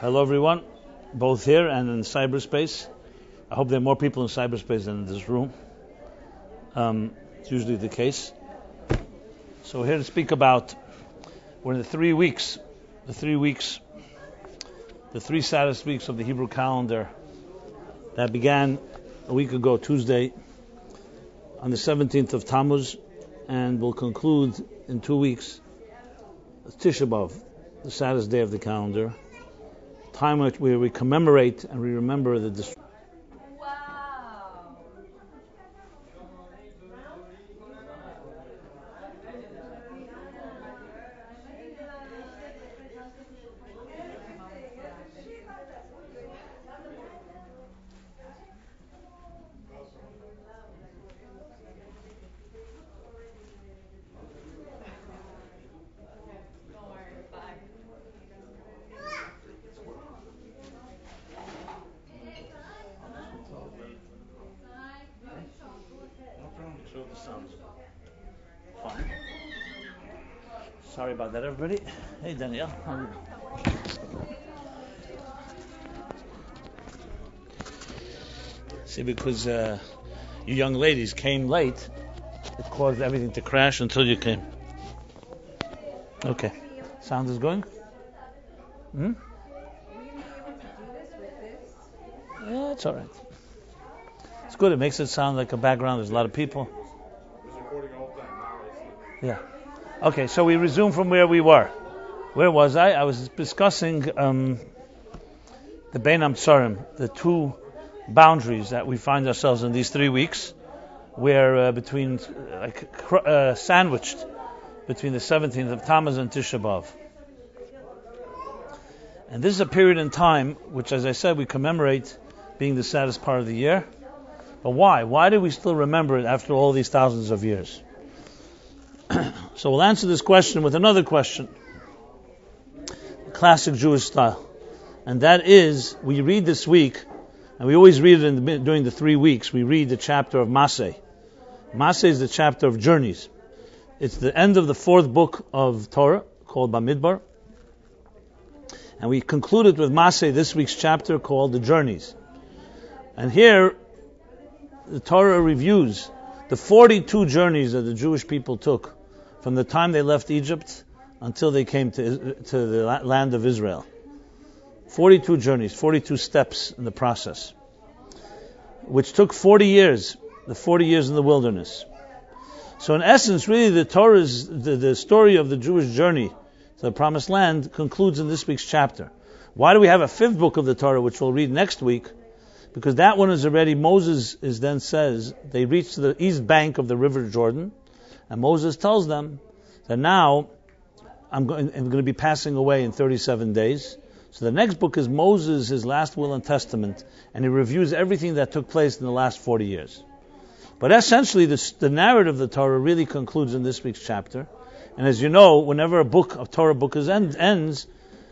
Hello everyone, both here and in cyberspace. I hope there are more people in cyberspace than in this room. It's usually the case. So we're here to speak about, we're in the 3 weeks, the 3 saddest weeks of the Hebrew calendar that began a week ago, Tuesday, on the 17th of Tammuz, and will conclude in 2 weeks, Tisha B'Av, the saddest day of the calendar, time where we commemorate and we remember the destruction. Fine. Sorry about that, everybody. Hey, Danielle. How are you? See, because you young ladies came late, it caused everything to crash until you came. Okay. Sound is going? Yeah, it's all right. It's good. It makes it sound like a background. There's a lot of people. Yeah. Okay, so we resume from where we were. Where was I? I was discussing the Bein Hamtzarim, the two boundaries that we find ourselves in these 3 weeks, where sandwiched between the 17th of Tammuz and Tisha B'Av. And this is a period in time which, as I said, we commemorate being the saddest part of the year. But why? Why do we still remember it after all these thousands of years? So we'll answer this question with another question, classic Jewish style. And that is, we read this week, and we always read it during the 3 weeks, we read the chapter of Maseh. Maseh is the chapter of journeys. It's the end of the 4th book of Torah, called Bamidbar. And we concluded with Maseh, this week's chapter, called the journeys. And here, the Torah reviews the 42 journeys that the Jewish people took from the time they left Egypt until they came to the land of Israel. 42 journeys, 42 steps in the process, which took 40 years, the 40 years in the wilderness. So in essence, really the Torah's, the story of the Jewish journey to the Promised Land concludes in this week's chapter. Why do we have a 5th book of the Torah, which we'll read next week? Because that one is already, Moses then says, they reach to the east bank of the river Jordan, and Moses tells them that now I'm going to be passing away in 37 days. So the next book is Moses, his last will and testament, and he reviews everything that took place in the last 40 years. But essentially, the narrative of the Torah really concludes in this week's chapter. And as you know, whenever a Torah book ends,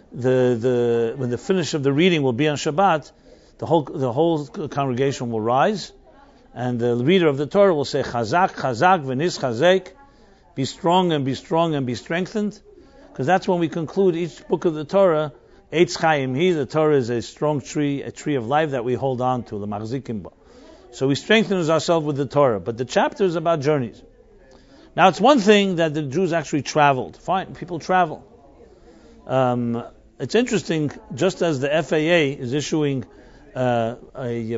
when the finish of the reading will be on Shabbat, the whole congregation will rise, and the reader of the Torah will say, Chazak, Chazak, v'nis chazek, be strong and be strong and be strengthened, because that's when we conclude each book of the Torah. Eitz Chaim Hi, the Torah is a strong tree, a tree of life that we hold on to, the Machzikim Bo. So we strengthen ourselves with the Torah, but the chapter is about journeys. Now it's one thing that the Jews actually traveled. Fine, people travel. It's interesting, just as the FAA is issuing a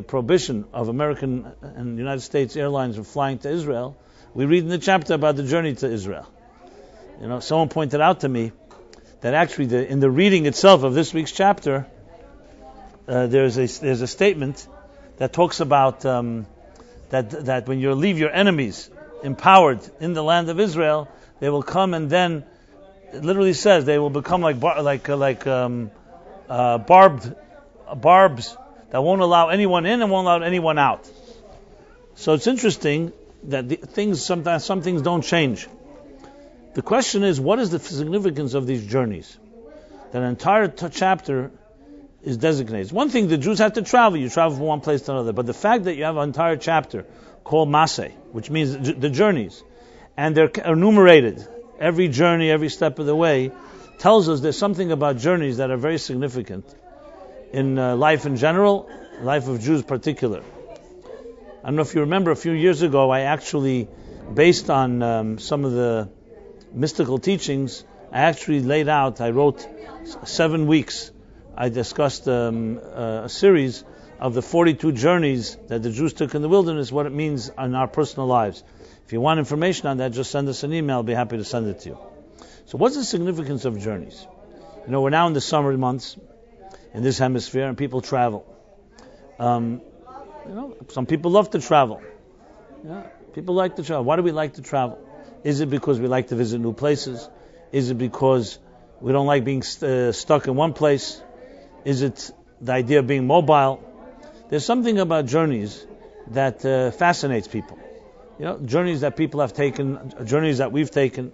prohibition of American and United States airlines from flying to Israel, we read in the chapter about the journey to Israel. You know, someone pointed out to me that actually in the reading itself of this week's chapter, there's a statement that talks about that when you leave your enemies empowered in the land of Israel, they will come, and then it literally says they will become like barbs that won't allow anyone in and won't allow anyone out. So it's interesting that some things don't change. The question is, what is the significance of these journeys? That an entire chapter is designated. It's one thing, the Jews have to travel. You travel from one place to another. But the fact that you have an entire chapter called Maseh, which means the journeys, and they're enumerated, every journey, every step of the way, tells us there's something about journeys that are very significant in life in general, life of Jews particular. I don't know if you remember, a few years ago, I actually, based on some of the mystical teachings, I wrote 7 weeks. I discussed a series of the 42 journeys that the Jews took in the wilderness, what it means in our personal lives. If you want information on that, just send us an email. I'll be happy to send it to you. So what's the significance of journeys? We're now in the summer months in this hemisphere, and people travel. Some people love to travel. People like to travel. Why do we like to travel? Is it because we like to visit new places? Is it because we don't like being stuck in one place? Is it the idea of being mobile? There's something about journeys that fascinates people. Journeys that people have taken, journeys that we've taken.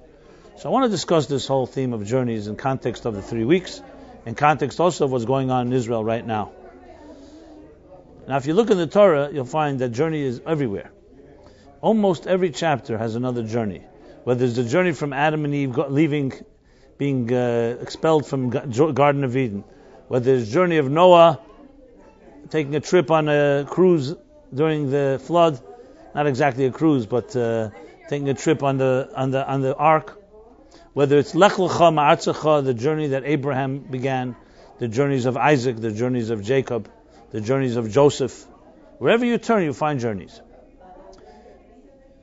So I want to discuss this whole theme of journeys in context of the 3 weeks, in context also of what's going on in Israel right now. Now, if you look in the Torah, you'll find that journey is everywhere. Almost every chapter has another journey. Whether it's the journey from Adam and Eve being expelled from Garden of Eden, whether it's the journey of Noah taking a trip on a cruise during the flood, not exactly a cruise, but taking a trip on the ark. Whether it's Lech Lecha Ma'artzecha, the journey that Abraham began, the journeys of Isaac, the journeys of Jacob, the journeys of Joseph. Wherever you turn, you find journeys.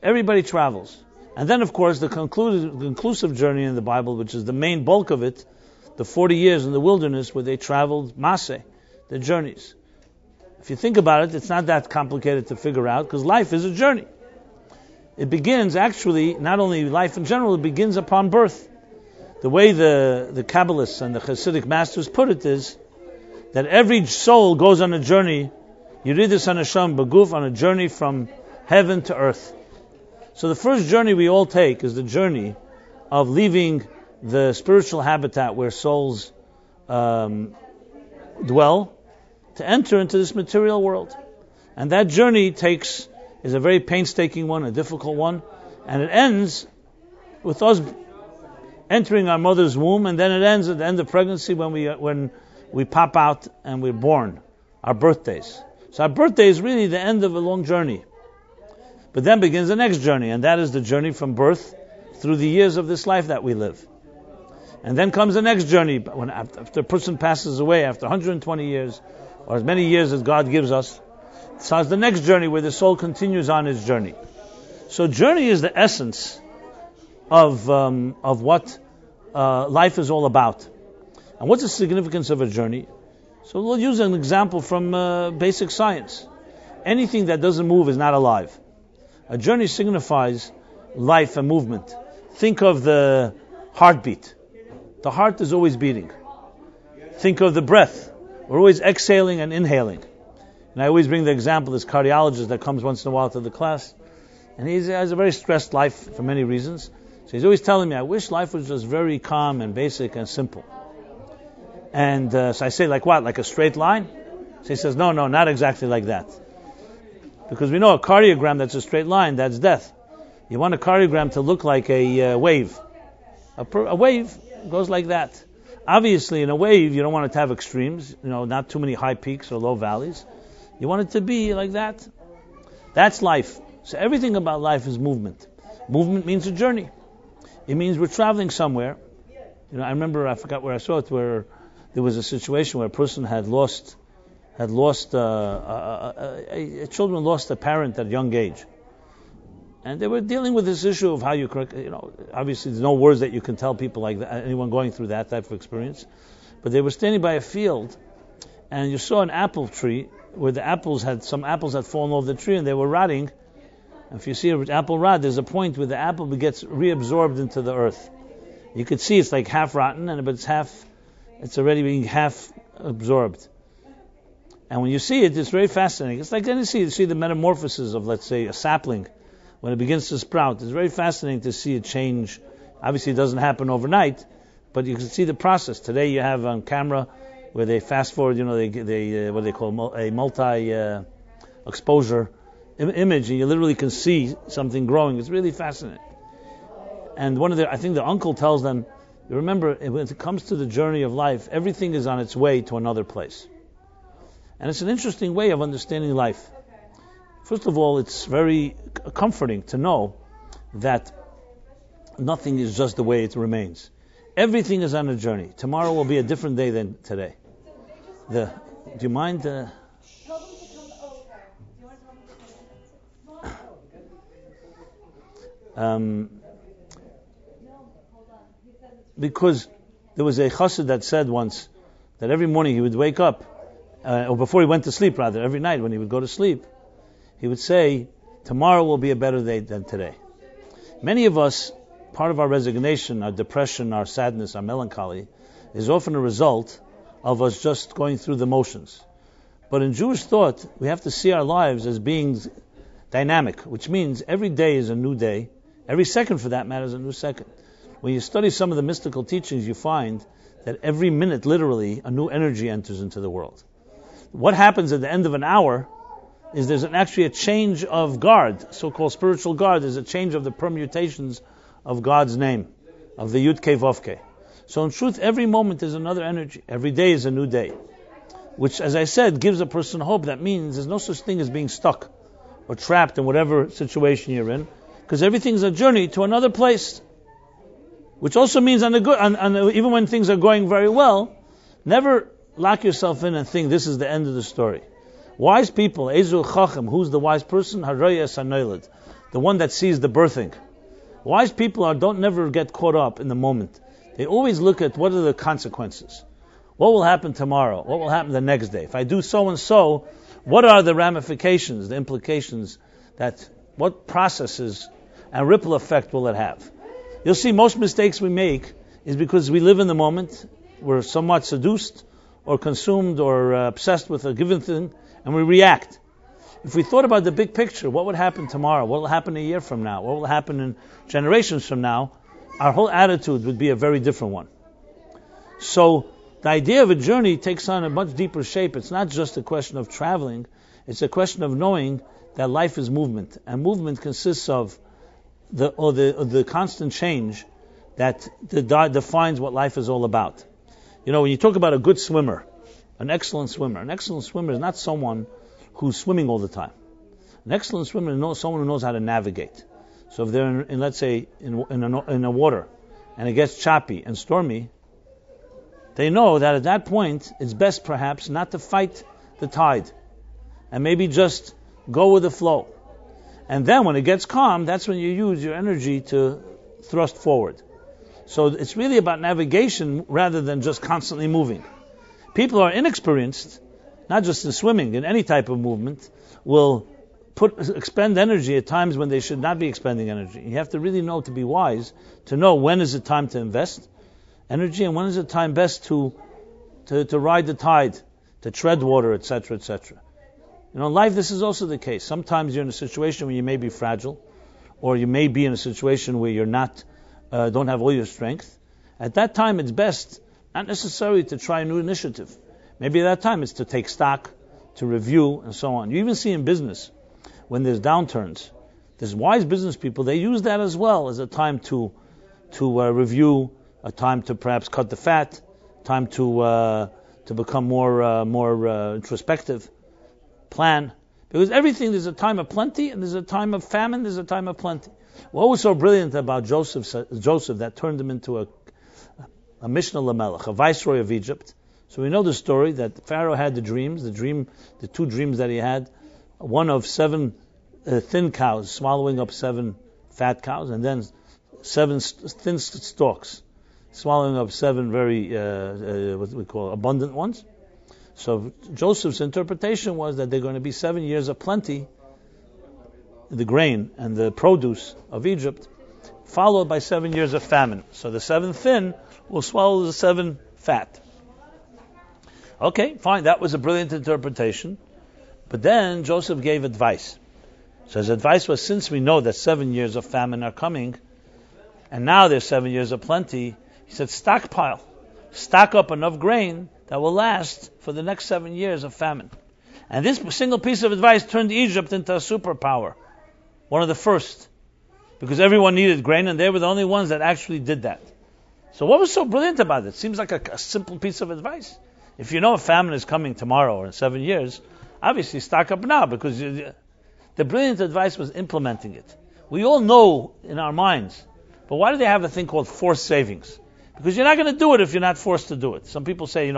Everybody travels. And then, of course, the conclusive journey in the Bible, which is the main bulk of it, the 40 years in the wilderness where they traveled, Maseh, the journeys. If you think about it, it's not that complicated to figure out, because life is a journey. It begins, actually, not only life in general, it begins upon birth. The way the Kabbalists and the Hasidic masters put it is that every soul goes on a journey, Yeridus HaNeshama B'guf, on a journey from heaven to earth. So the first journey we all take is the journey of leaving the spiritual habitat where souls dwell to enter into this material world. And that journey is a very painstaking one, a difficult one, and it ends with us entering our mother's womb, and then it ends at the end of pregnancy when we pop out and we're born, our birthdays. So our birthday is really the end of a long journey. But then begins the next journey, and that is the journey from birth through the years of this life that we live. And then comes the next journey, after a person passes away, after 120 years, or as many years as God gives us, so it's the next journey where the soul continues on its journey. So journey is the essence of what life is all about. And what's the significance of a journey? So we'll use an example from basic science. Anything that doesn't move is not alive. A journey signifies life and movement. Think of the heartbeat. The heart is always beating. Think of the breath. We're always exhaling and inhaling. And I always bring the example of this cardiologist that comes once in a while to the class. And he has a very stressed life for many reasons. So he's always telling me, I wish life was just very calm and basic and simple. And so I say, like what? Like a straight line? So he says, no, not exactly like that. Because we know a cardiogram that's a straight line, that's death. You want a cardiogram to look like a wave. A wave goes like that. Obviously, in a wave, you don't want it to have extremes, not too many high peaks or low valleys. You want it to be like that. That's life. So everything about life is movement. Movement means a journey. It means we're traveling somewhere. I remember, I forgot where I saw it, where there was a situation where a person children lost a parent at a young age. And they were dealing with this issue of how you correct, obviously there's no words that you can tell people like that, anyone going through that type of experience. But they were standing by a field, and you saw an apple tree where some apples had fallen off the tree and they were rotting. And if you see an apple rot, there's a point where the apple gets reabsorbed into the earth. You could see it's like half rotten, but it's already being half absorbed. And when you see it, it's very fascinating. It's like then you see the metamorphosis of, let's say, a sapling when it begins to sprout. It's very fascinating to see it change. Obviously, it doesn't happen overnight, but you can see the process. Today, you have on camera where they fast forward. They what they call a multi-exposure image, and you literally can see something growing. It's really fascinating. And I think the uncle tells them, you remember, when it comes to the journey of life, everything is on its way to another place. And it's an interesting way of understanding life. First of all, it's very comforting to know that nothing is just the way it remains. Everything is on a journey. Tomorrow will be a different day than today. Do you mind? Because there was a chassid that said once that every morning he would wake up, or before he went to sleep rather, every night when he would go to sleep, he would say, tomorrow will be a better day than today. Many of us, part of our resignation, our depression, our sadness, our melancholy, is often a result of us just going through the motions. But in Jewish thought, we have to see our lives as being dynamic, which means every day is a new day. Every second, for that matter, is a new second. When you study some of the mystical teachings, you find that every minute, literally, a new energy enters into the world. What happens at the end of an hour is there's actually a change of guard, so-called spiritual guard. There's a change of the permutations of God's name, of the Yud Kei Vav Kei. So in truth, every moment is another energy. Every day is a new day. Which, as I said, gives a person hope. That means there's no such thing as being stuck or trapped in whatever situation you're in, because everything's a journey to another place. Which also means even when things are going very well, never lock yourself in and think this is the end of the story. Wise people, Ezu Chacham, who's the wise person? Harayas Hanoiled, the one that sees the birthing. Wise people don't never get caught up in the moment. They always look at what are the consequences. What will happen tomorrow? What will happen the next day? If I do so and so, what are the ramifications, the implications, what processes and ripple effect will it have? You'll see most mistakes we make is because we live in the moment, we're somewhat seduced or consumed or obsessed with a given thing, and we react. If we thought about the big picture, what would happen tomorrow? What will happen a year from now? What will happen in generations from now? Our whole attitude would be a very different one. So the idea of a journey takes on a much deeper shape. It's not just a question of traveling. It's a question of knowing that life is movement. And movement consists of the constant change that defines what life is all about. You know, when you talk about a good swimmer, an excellent swimmer is not someone who's swimming all the time. An excellent swimmer is someone who knows how to navigate. So if they're in let's say, in a water, and it gets choppy and stormy, they know that at that point, it's best perhaps not to fight the tide, and maybe just go with the flow. And then when it gets calm, that's when you use your energy to thrust forward. So it's really about navigation rather than just constantly moving. People who are inexperienced, not just in swimming, in any type of movement, will expend energy at times when they should not be expending energy. You have to really know, to be wise, to know when is it time to invest energy and when is it time best to ride the tide, to tread water, etc., etc. You know, in life this is also the case. Sometimes you're in a situation where you may be fragile, or you may be in a situation where you're not, don't have all your strength. At that time it's best, not necessarily to try a new initiative. Maybe at that time it's to take stock, to review, and so on. You even see in business, when there's downturns, there's wise business people, they use that as well as a time to review, a time to perhaps cut the fat, time to become more introspective, plan. Because everything, there's a time of plenty, and there's a time of famine, there's a time of plenty. What was so brilliant about Joseph that turned him into a Mishnah Lamelech, a viceroy of Egypt? So we know the story that Pharaoh had the two dreams that he had, one of 7 thin cows swallowing up 7 fat cows, and then 7 thin stalks swallowing up 7 very what we call abundant ones. So Joseph's interpretation was that they're going to be 7 years of plenty, the grain and the produce of Egypt, followed by 7 years of famine. So the 7 thin will swallow the 7 fat. Okay, fine, that was a brilliant interpretation. But then Joseph gave advice. So his advice was, since we know that 7 years of famine are coming, and now there's 7 years of plenty, he said, stockpile. Stock up enough grain that will last for the next 7 years of famine. And this single piece of advice turned Egypt into a superpower. One of the first. Because everyone needed grain, and they were the only ones that actually did that. So what was so brilliant about it? It seems like a simple piece of advice. If you know a famine is coming tomorrow or in 7 years, obviously stock up now, because the brilliant advice was implementing it. We all know in our minds, but why do they have a thing called forced savings? Because you're not going to do it if you're not forced to do it. Some people say,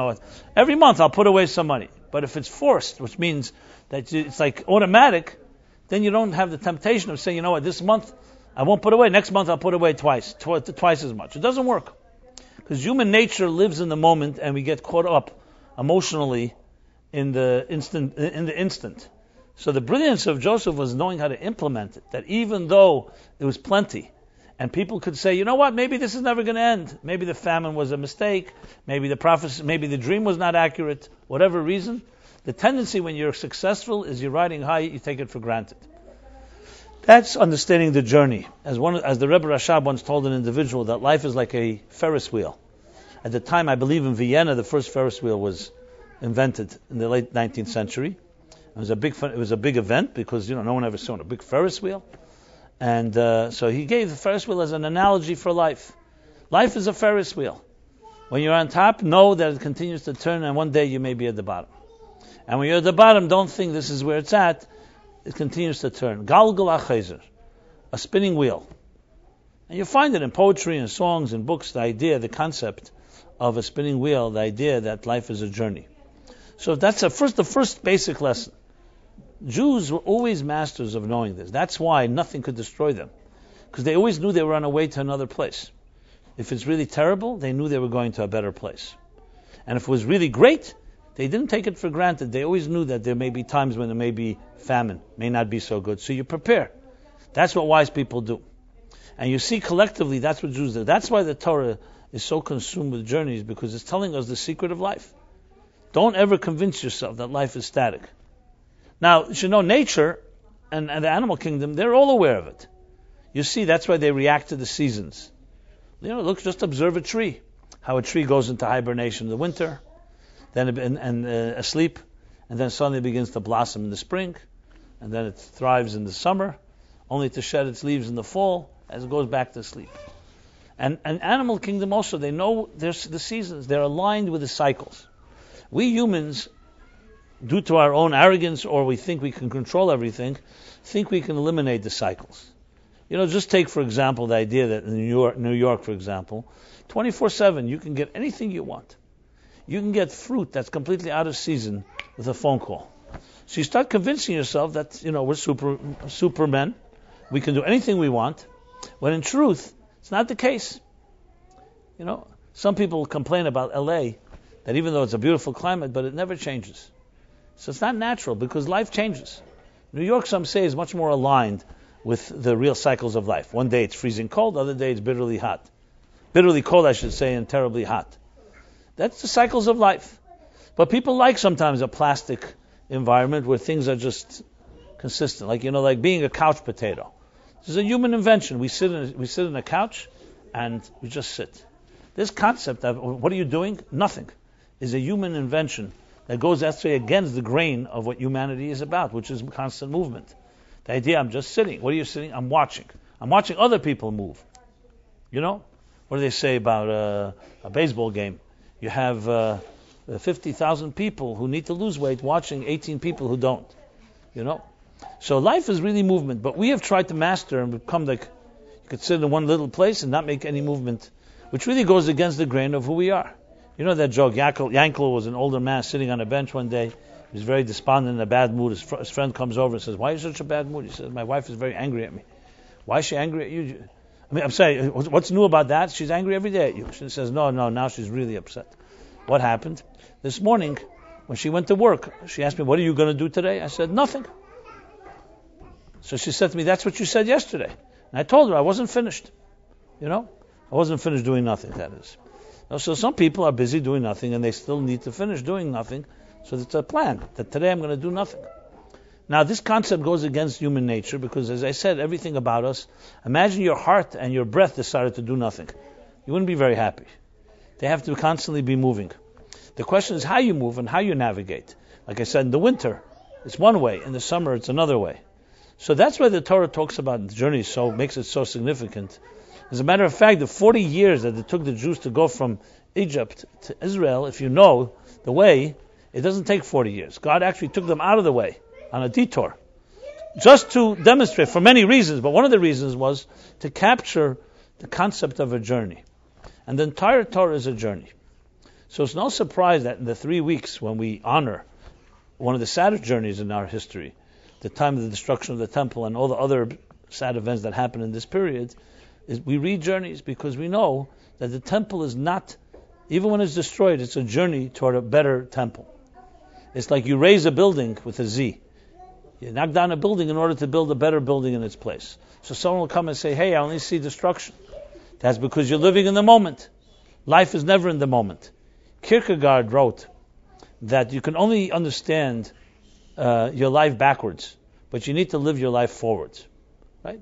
every month I'll put away some money. But if it's forced, which means that it's like automatic, then you don't have the temptation of saying, this month I won't put away. Next month I'll put away twice as much. It doesn't work. Because human nature lives in the moment, and we get caught up emotionally in the instant. So the brilliance of Joseph was knowing how to implement it. That even though there was plenty, and people could say, maybe this is never going to end. Maybe the famine was a mistake. Maybe the prophecy, maybe the dream was not accurate. Whatever reason, the tendency when you're successful is you're riding high, you take it for granted. That's understanding the journey. As the Rebbe Rashab once told an individual, that life is like a Ferris wheel. At the time, I believe in Vienna, the first Ferris wheel was invented in the late 19th century. It was a big event because no one ever saw a big Ferris wheel. And so he gave the Ferris wheel as an analogy for life. Life is a Ferris wheel. When you're on top, know that it continues to turn, and one day you may be at the bottom. And when you're at the bottom, don't think this is where it's at. It continues to turn. Galgal achezer, a spinning wheel. And you find it in poetry and songs and books, the concept of a spinning wheel, the idea that life is a journey. So that's the first basic lesson. Jews were always masters of knowing this. That's why nothing could destroy them. Because they always knew they were on a way to another place. If it's really terrible, they knew they were going to a better place. And if it was really great, they didn't take it for granted. They always knew that there may be times when there may be famine, may not be so good. So you prepare. That's what wise people do. And you see collectively, that's what Jews do. That's why the Torah is so consumed with journeys, because it's telling us the secret of life. Don't ever convince yourself that life is static. Now, nature and the animal kingdom, they're all aware of it. You see, that's why they react to the seasons. Look, just observe a tree. How a tree goes into hibernation in the winter, then asleep, and then suddenly begins to blossom in the spring, and then it thrives in the summer, only to shed its leaves in the fall as it goes back to sleep. And animal kingdom also, they know there's the seasons. They're aligned with the cycles. We humans, due to our own arrogance, or we think we can control everything, think we can eliminate the cycles. Just take, for example, the idea that in New York, for example, 24/7, you can get anything you want. You can get fruit that's completely out of season with a phone call. So you start convincing yourself that, we're supermen. We can do anything we want. When in truth, it's not the case. Some people complain about LA, that even though it's a beautiful climate, but it never changes. So it's not natural, because life changes. New York, some say, is much more aligned with the real cycles of life. One day it's freezing cold, the other day it's bitterly hot. Bitterly cold, I should say, and terribly hot. That's the cycles of life. But people like sometimes a plastic environment where things are just consistent. Like being a couch potato. This is a human invention. We sit in a couch and we just sit. This concept of what are you doing? Nothing. Is a human invention that goes actually against the grain of what humanity is about, which is constant movement. The idea, I'm just sitting. What are you sitting? I'm watching. I'm watching other people move. What do they say about a baseball game? You have 50,000 people who need to lose weight watching 18 people who don't. So life is really movement, but we have tried to master and become like, you could sit in one little place and not make any movement, which really goes against the grain of who we are. That joke, Yankel was an older man sitting on a bench one day. He was very despondent, in a bad mood. His friend comes over and says, "Why are you such a bad mood?" He says, "My wife is very angry at me." "Why is she angry at you?" I'm saying, what's new about that? She's angry every day at you. She says, no, now she's really upset. What happened? This morning, when she went to work, she asked me, "What are you going to do today?" I said, "Nothing." So she said to me, "That's what you said yesterday." And I told her I wasn't finished. I wasn't finished doing nothing, that is. So some people are busy doing nothing, and they still need to finish doing nothing. So it's a plan that today I'm going to do nothing. Now this concept goes against human nature, because as I said, everything about us, imagine your heart and your breath decided to do nothing. You wouldn't be very happy. They have to constantly be moving. The question is how you move and how you navigate. Like I said, in the winter, it's one way. In the summer, it's another way. So that's why the Torah talks about the journey, so makes it so significant. As a matter of fact, the 40 years that it took the Jews to go from Egypt to Israel, if you know the way, it doesn't take 40 years. God actually took them out of the way on a detour, just to demonstrate, for many reasons, but one of the reasons was to capture the concept of a journey. And the entire Torah is a journey. So it's no surprise that in the 3 weeks when we honor one of the saddest journeys in our history, the time of the destruction of the temple and all the other sad events that happened in this period, is we read journeys because we know that the temple is not, even when it's destroyed, it's a journey toward a better temple. It's like you raise a building with a Z. You knock down a building in order to build a better building in its place. So someone will come and say, hey, I only see destruction. That's because you're living in the moment. Life is never in the moment. Kierkegaard wrote that you can only understand your life backwards, but you need to live your life forwards. Right?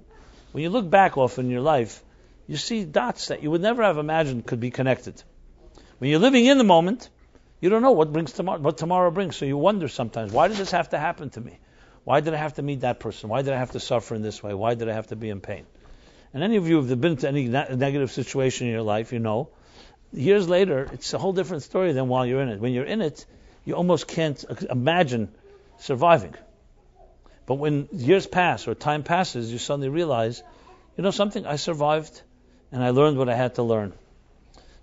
When you look back often in your life, you see dots that you would never have imagined could be connected. When you're living in the moment, you don't know what tomorrow brings. So you wonder sometimes, why did this have to happen to me? Why did I have to meet that person? Why did I have to suffer in this way? Why did I have to be in pain? And any of you who have been to any negative situation in your life, you know, years later, it's a whole different story than while you're in it. When you're in it, you almost can't imagine surviving. But when years pass or time passes, you suddenly realize, you know something, I survived and I learned what I had to learn.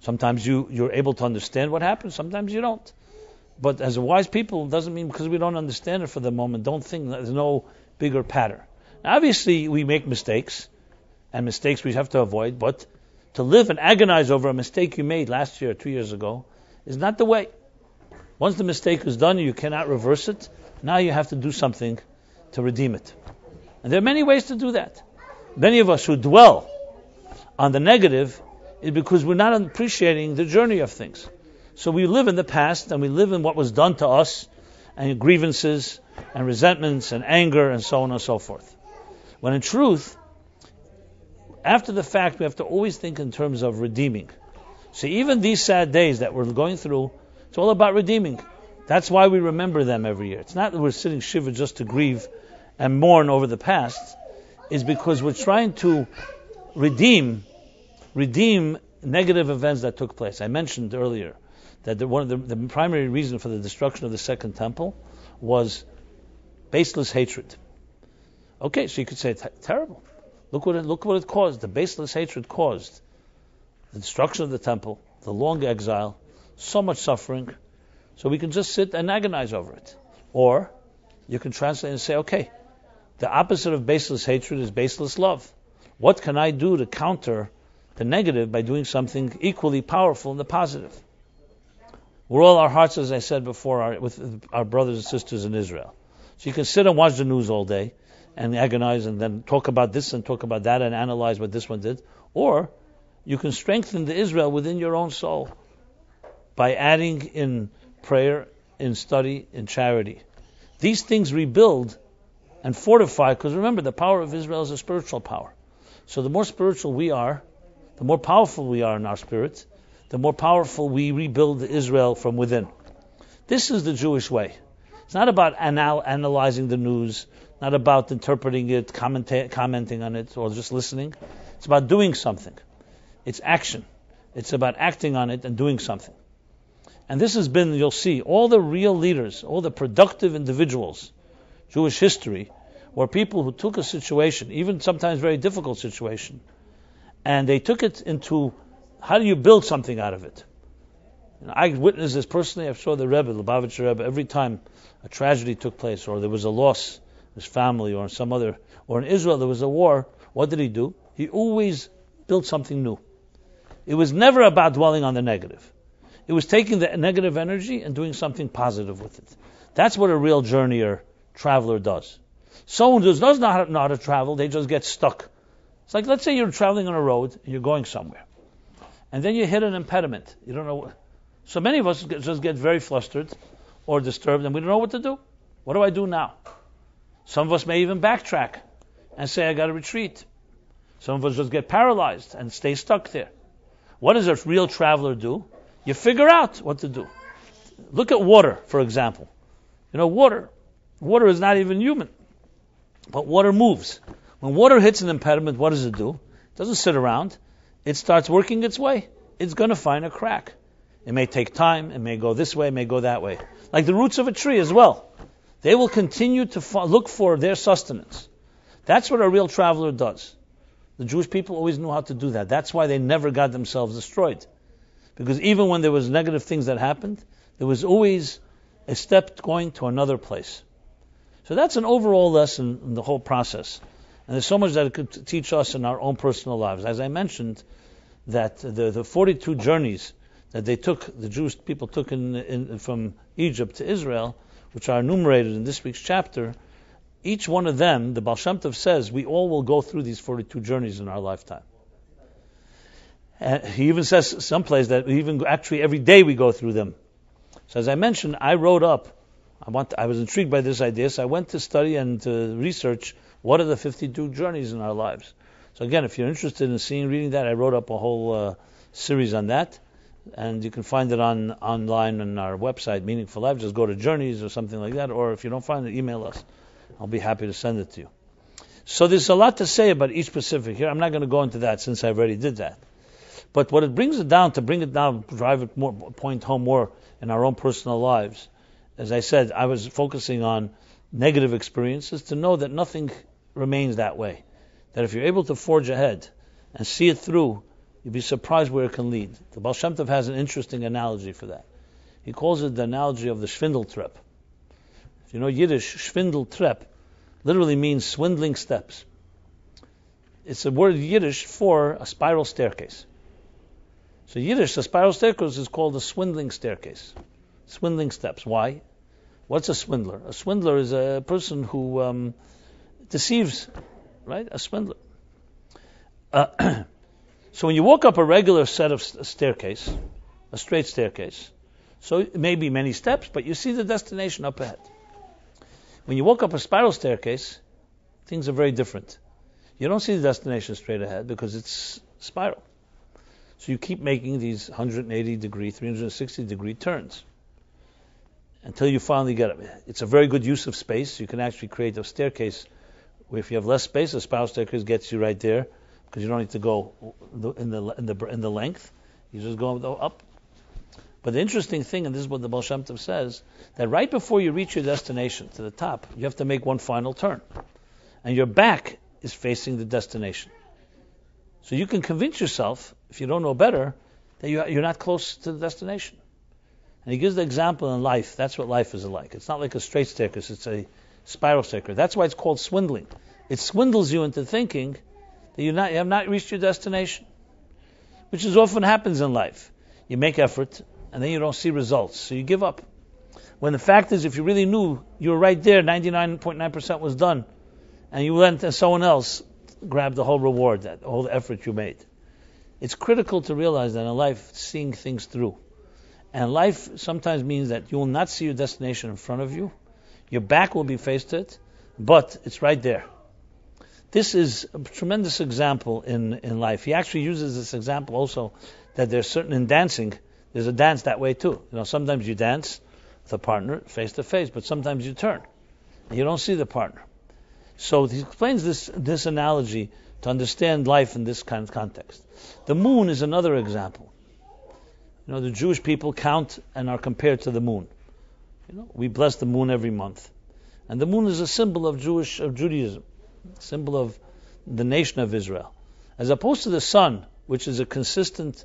Sometimes you're able to understand what happened, sometimes you don't. But as a wise people, it doesn't mean because we don't understand it for the moment, don't think there's no bigger pattern. Now, obviously, we make mistakes, and mistakes we have to avoid, but to live and agonize over a mistake you made last year or 2 years ago is not the way. Once the mistake is done, you cannot reverse it. Now you have to do something to redeem it. And there are many ways to do that. Many of us who dwell on the negative is because we're not appreciating the journey of things. So we live in the past and we live in what was done to us and grievances and resentments and anger and so on and so forth. When in truth, after the fact, we have to always think in terms of redeeming. So even these sad days that we're going through, it's all about redeeming. That's why we remember them every year. It's not that we're sitting shiva just to grieve and mourn over the past. It's because we're trying to redeem negative events that took place. I mentioned earlier that one of the primary reason for the destruction of the second temple was baseless hatred. Okay, so you could say it's terrible. Look what it caused. The baseless hatred caused the destruction of the temple, the long exile, so much suffering. So we can just sit and agonize over it. Or you can translate and say, okay, the opposite of baseless hatred is baseless love. What can I do to counter the negative by doing something equally powerful in the positive? We're all our hearts, as I said before, with our brothers and sisters in Israel. So you can sit and watch the news all day and agonize and then talk about this and talk about that and analyze what this one did. Or you can strengthen the Israel within your own soul by adding in prayer, in study, in charity. These things rebuild and fortify, because remember, the power of Israel is a spiritual power. So the more spiritual we are, the more powerful we are in our spirit, the more powerful we rebuild Israel from within. This is the Jewish way. It's not about analyzing the news, not about interpreting it, commenting on it, or just listening. It's about doing something. It's action. It's about acting on it and doing something. And this has been, you'll see, all the real leaders, all the productive individuals, Jewish history, were people who took a situation, even sometimes very difficult situation, and they took it into, how do you build something out of it? And I witnessed this personally. I saw the Rebbe, Lubavitcher Rebbe, every time a tragedy took place, or there was a loss, his family, or some other, or in Israel there was a war, what did he do? He always built something new. It was never about dwelling on the negative. It was taking the negative energy and doing something positive with it. That's what a real journeyer, traveler does. Someone who does not know how to travel, they just get stuck. It's like, let's say you're traveling on a road and you're going somewhere, and then you hit an impediment. You don't know. So many of us just get very flustered or disturbed, and we don't know what to do. What do I do now? Some of us may even backtrack and say, I got to retreat. Some of us just get paralyzed and stay stuck there. What does a real traveler do? You figure out what to do. Look at water, for example. You know, water is not even human, but water moves. When water hits an impediment, what does it do? It doesn't sit around. It starts working its way. It's going to find a crack. It may take time, it may go this way, it may go that way. Like the roots of a tree as well. They will continue to look for their sustenance. That's what a real traveler does. The Jewish people always knew how to do that. That's why they never got themselves destroyed. Because even when there was negative things that happened, there was always a step going to another place. So that's an overall lesson in the whole process. And there's so much that it could teach us in our own personal lives. As I mentioned, that the 42 journeys that they took, the Jewish people took from Egypt to Israel, which are enumerated in this week's chapter, each one of them, the Baal Shem Tov says, we all will go through these 42 journeys in our lifetime. And he even says someplace that even actually every day we go through them. So as I mentioned, I wrote up, I was intrigued by this idea, so I went to study and to research what are the 52 journeys in our lives. So again, if you're interested in reading that, I wrote up a whole series on that, and you can find it online on our website, Meaningful Life. Just go to Journeys or something like that, or if you don't find it, email us. I'll be happy to send it to you. So there's a lot to say about each specific here. I'm not going to go into that since I already did that. But what it brings it down, drive it more, point home more in our own personal lives. As I said, I was focusing on negative experiences to know that nothing remains that way. That if you're able to forge ahead and see it through, you'll be surprised where it can lead. The Baal Shem Tov has an interesting analogy for that. He calls it the analogy of the Schwindeltreppe. If you know Yiddish, Schwindeltreppe literally means swindling steps. It's a word Yiddish for a spiral staircase. So Yiddish, a spiral staircase is called a swindling staircase. Swindling steps. Why? What's a swindler? A swindler is a person who deceives, right? A swindler. So when you walk up a regular set of staircase, a straight staircase, so it may be many steps, but you see the destination up ahead. When you walk up a spiral staircase, things are very different. You don't see the destination straight ahead because it's spiral. So you keep making these 180 degree, 360 degree turns until you finally get it. It's a very good use of space. You can actually create a staircase where if you have less space, a spiral staircase gets you right there because you don't need to go in the length. You just go up. But the interesting thing, and this is what the Baal Shem Tov says, that right before you reach your destination to the top, you have to make one final turn. And your back is facing the destination. So you can convince yourself, if you don't know better, that you're not close to the destination. And he gives the example in life. That's what life is like. It's not like a straight staircase. It's a spiral staircase. That's why it's called swindling. It swindles you into thinking that you have not reached your destination, which is often happens in life. You make effort, and then you don't see results, so you give up. When the fact is, if you really knew you were right there, 99.9% was done, and you went and someone else grabbed the whole reward, that whole effort you made. It's critical to realize that in life, seeing things through. And life sometimes means that you will not see your destination in front of you. Your back will be faced to it, but it's right there. This is a tremendous example in life. He actually uses this example also that there's certain in dancing. There's a dance that way too. Sometimes you dance with a partner face to face, but sometimes you turn and you don't see the partner. So he explains this analogy to understand life in this kind of context. The moon is another example. The Jewish people count and are compared to the moon. We bless the moon every month, and the moon is a symbol of Judaism, symbol of the nation of Israel, as opposed to the sun, which is a consistent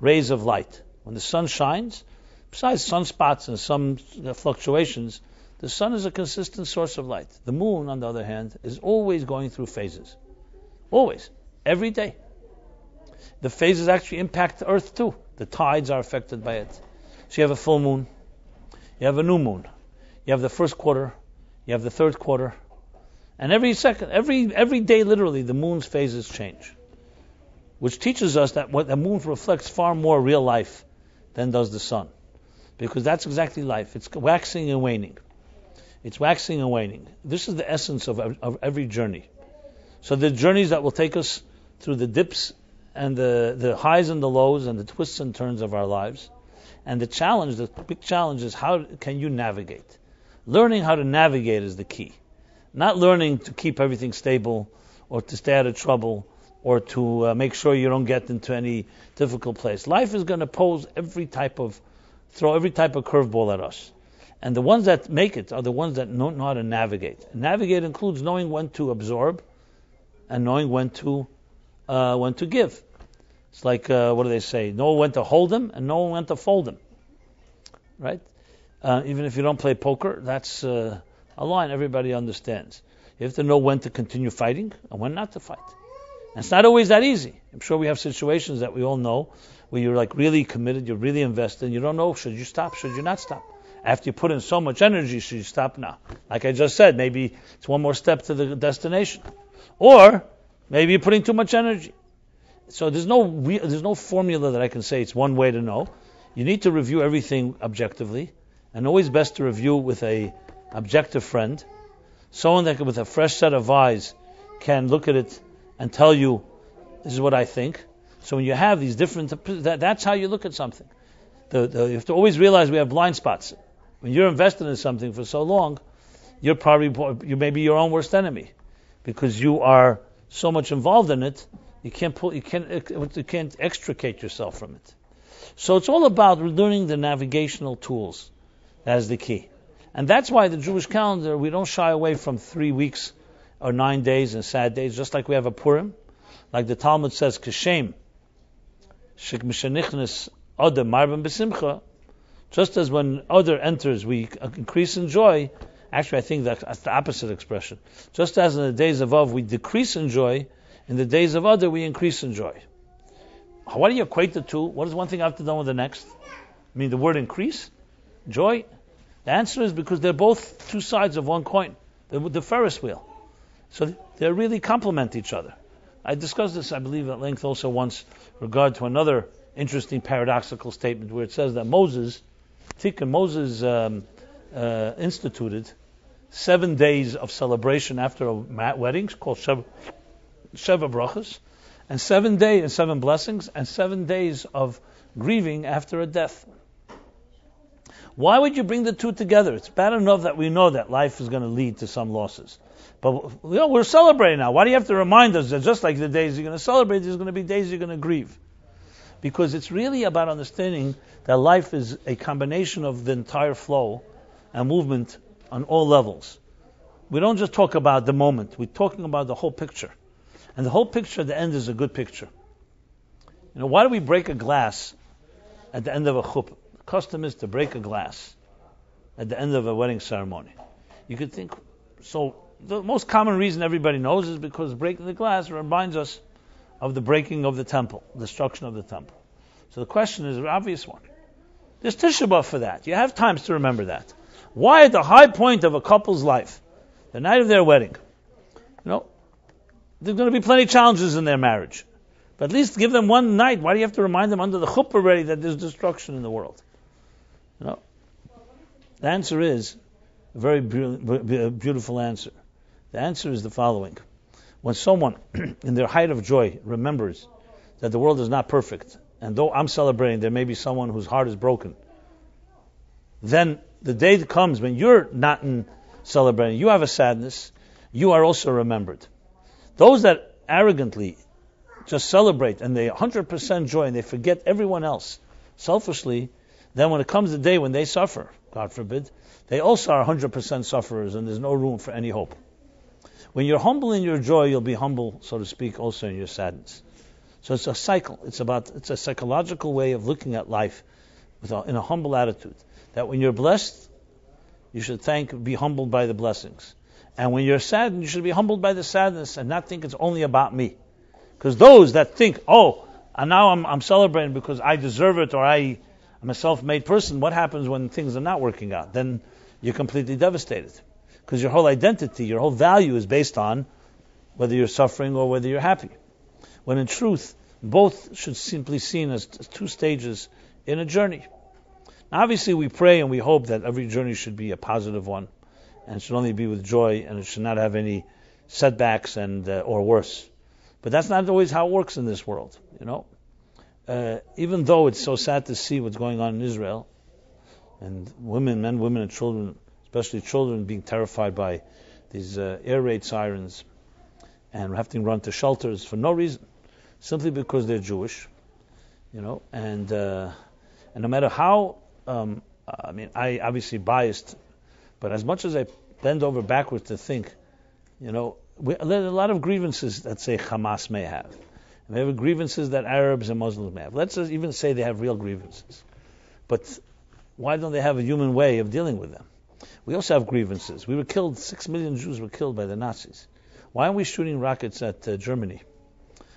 rays of light. When the sun shines, besides sunspots and some fluctuations, the sun is a consistent source of light. The moon, on the other hand, is always going through phases. Always. Every day. The phases actually impact the earth too. The tides are affected by it. So you have a full moon. You have a new moon. You have the first quarter. You have the third quarter. And every day literally, the moon's phases change. Which teaches us that what the moon reflects far more real life than does the sun. Because that's exactly life. It's waxing and waning. It's waxing and waning. This is the essence of every journey. So the journeys that will take us through the dips and the highs and the lows and the twists and turns of our lives. And the big challenge is how can you navigate? Learning how to navigate is the key. Not learning to keep everything stable or to stay out of trouble or to make sure you don't get into any difficult place. Life is going to throw every type of curveball at us. And the ones that make it are the ones that know how to navigate. And navigate includes knowing when to absorb and knowing when to give. It's like, what do they say? Know when to hold them and know when to fold them. Right? Even if you don't play poker, that's a line everybody understands. You have to know when to continue fighting and when not to fight. And it's not always that easy. I'm sure we have situations that we all know where you're like really committed, you're really invested, and you don't know, should you stop, should you not stop? After you put in so much energy, should you stop now? Like I just said, maybe it's one more step to the destination. Or maybe you're putting too much energy. So there's no formula that I can say it's one way to know. You need to review everything objectively, and always best to review with a objective friend, someone that with a fresh set of eyes can look at it and tell you, this is what I think. So when you have these different, that's how you look at something. You have to always realize we have blind spots. When you're invested in something for so long, you may be your own worst enemy, because you are so much involved in it. You can't extricate yourself from it. So it's all about learning the navigational tools. That is the key. And that's why the Jewish calendar, we don't shy away from 3 weeks or 9 days and sad days, just like we have a Purim. Like the Talmud says, Kashem, Shekmishanichnis Odem Marben B'Simcha, just as when Odem enters, we increase in joy. Actually, I think that's the opposite expression. Just as in the days of Av, we decrease in joy, in the days of Odem, we increase in joy. What do you equate the two? What does one thing have to do with the next? I mean, the word increase? Joy? The answer is because they're both two sides of one coin. They're the Ferris wheel. So they really complement each other. I discussed this, I believe, at length also once with regard to another interesting paradoxical statement where it says that Moses instituted 7 days of celebration after a wedding called Sheva Brachas, and 7 days and 7 blessings, and 7 days of grieving after a death. Why would you bring the two together? It's bad enough that we know that life is going to lead to some losses. But we're celebrating now. Why do you have to remind us that just like the days you're going to celebrate, there's going to be days you're going to grieve? Because it's really about understanding that life is a combination of the entire flow and movement on all levels. We don't just talk about the moment. We're talking about the whole picture. And the whole picture at the end is a good picture. Why do we break a glass at the end of a chuppah? The custom is to break a glass at the end of a wedding ceremony. You could think, so the most common reason everybody knows is because breaking the glass reminds us of the breaking of the temple, destruction of the temple. So the question is an obvious one. There's Tisha B'Av for that. You have times to remember that. Why at the high point of a couple's life, the night of their wedding, there's going to be plenty of challenges in their marriage. But at least give them one night. Why do you have to remind them under the chuppah already that there's destruction in the world? The answer is a very beautiful answer. The answer is the following. When someone, in their height of joy, remembers that the world is not perfect, and though I'm celebrating, there may be someone whose heart is broken, then the day that comes when you're not celebrating, you have a sadness, you are also remembered. Those that arrogantly just celebrate and they 100% joy and they forget everyone else selfishly, then when it comes the day when they suffer, God forbid, they also are 100% sufferers and there's no room for any hope. When you're humble in your joy, you'll be humble, so to speak, also in your sadness. So it's a cycle. It's a psychological way of looking at life in a humble attitude. That when you're blessed, you should be humbled by the blessings. And when you're saddened, you should be humbled by the sadness and not think it's only about me. Because those that think, and now I'm celebrating because I deserve it or I'm a self-made person, what happens when things are not working out? Then you're completely devastated. Because your whole identity, your whole value is based on whether you're suffering or whether you're happy. When in truth, both should simply be seen as two stages in a journey. Now, obviously, we pray and we hope that every journey should be a positive one, and it should only be with joy, and it should not have any setbacks or worse. But that's not always how it works in this world, Even though it's so sad to see what's going on in Israel, and men, women, and children, especially children, being terrified by these air raid sirens, and having to run to shelters for no reason. simply because they're Jewish, and no matter how, I obviously biased, but as much as I bend over backwards to think, there are a lot of grievances that say Hamas may have. And they have grievances that Arabs and Muslims may have. Let's just even say they have real grievances. But why don't they have a human way of dealing with them? We also have grievances. We were killed, 6 million Jews were killed by the Nazis. Why aren't we shooting rockets at Germany?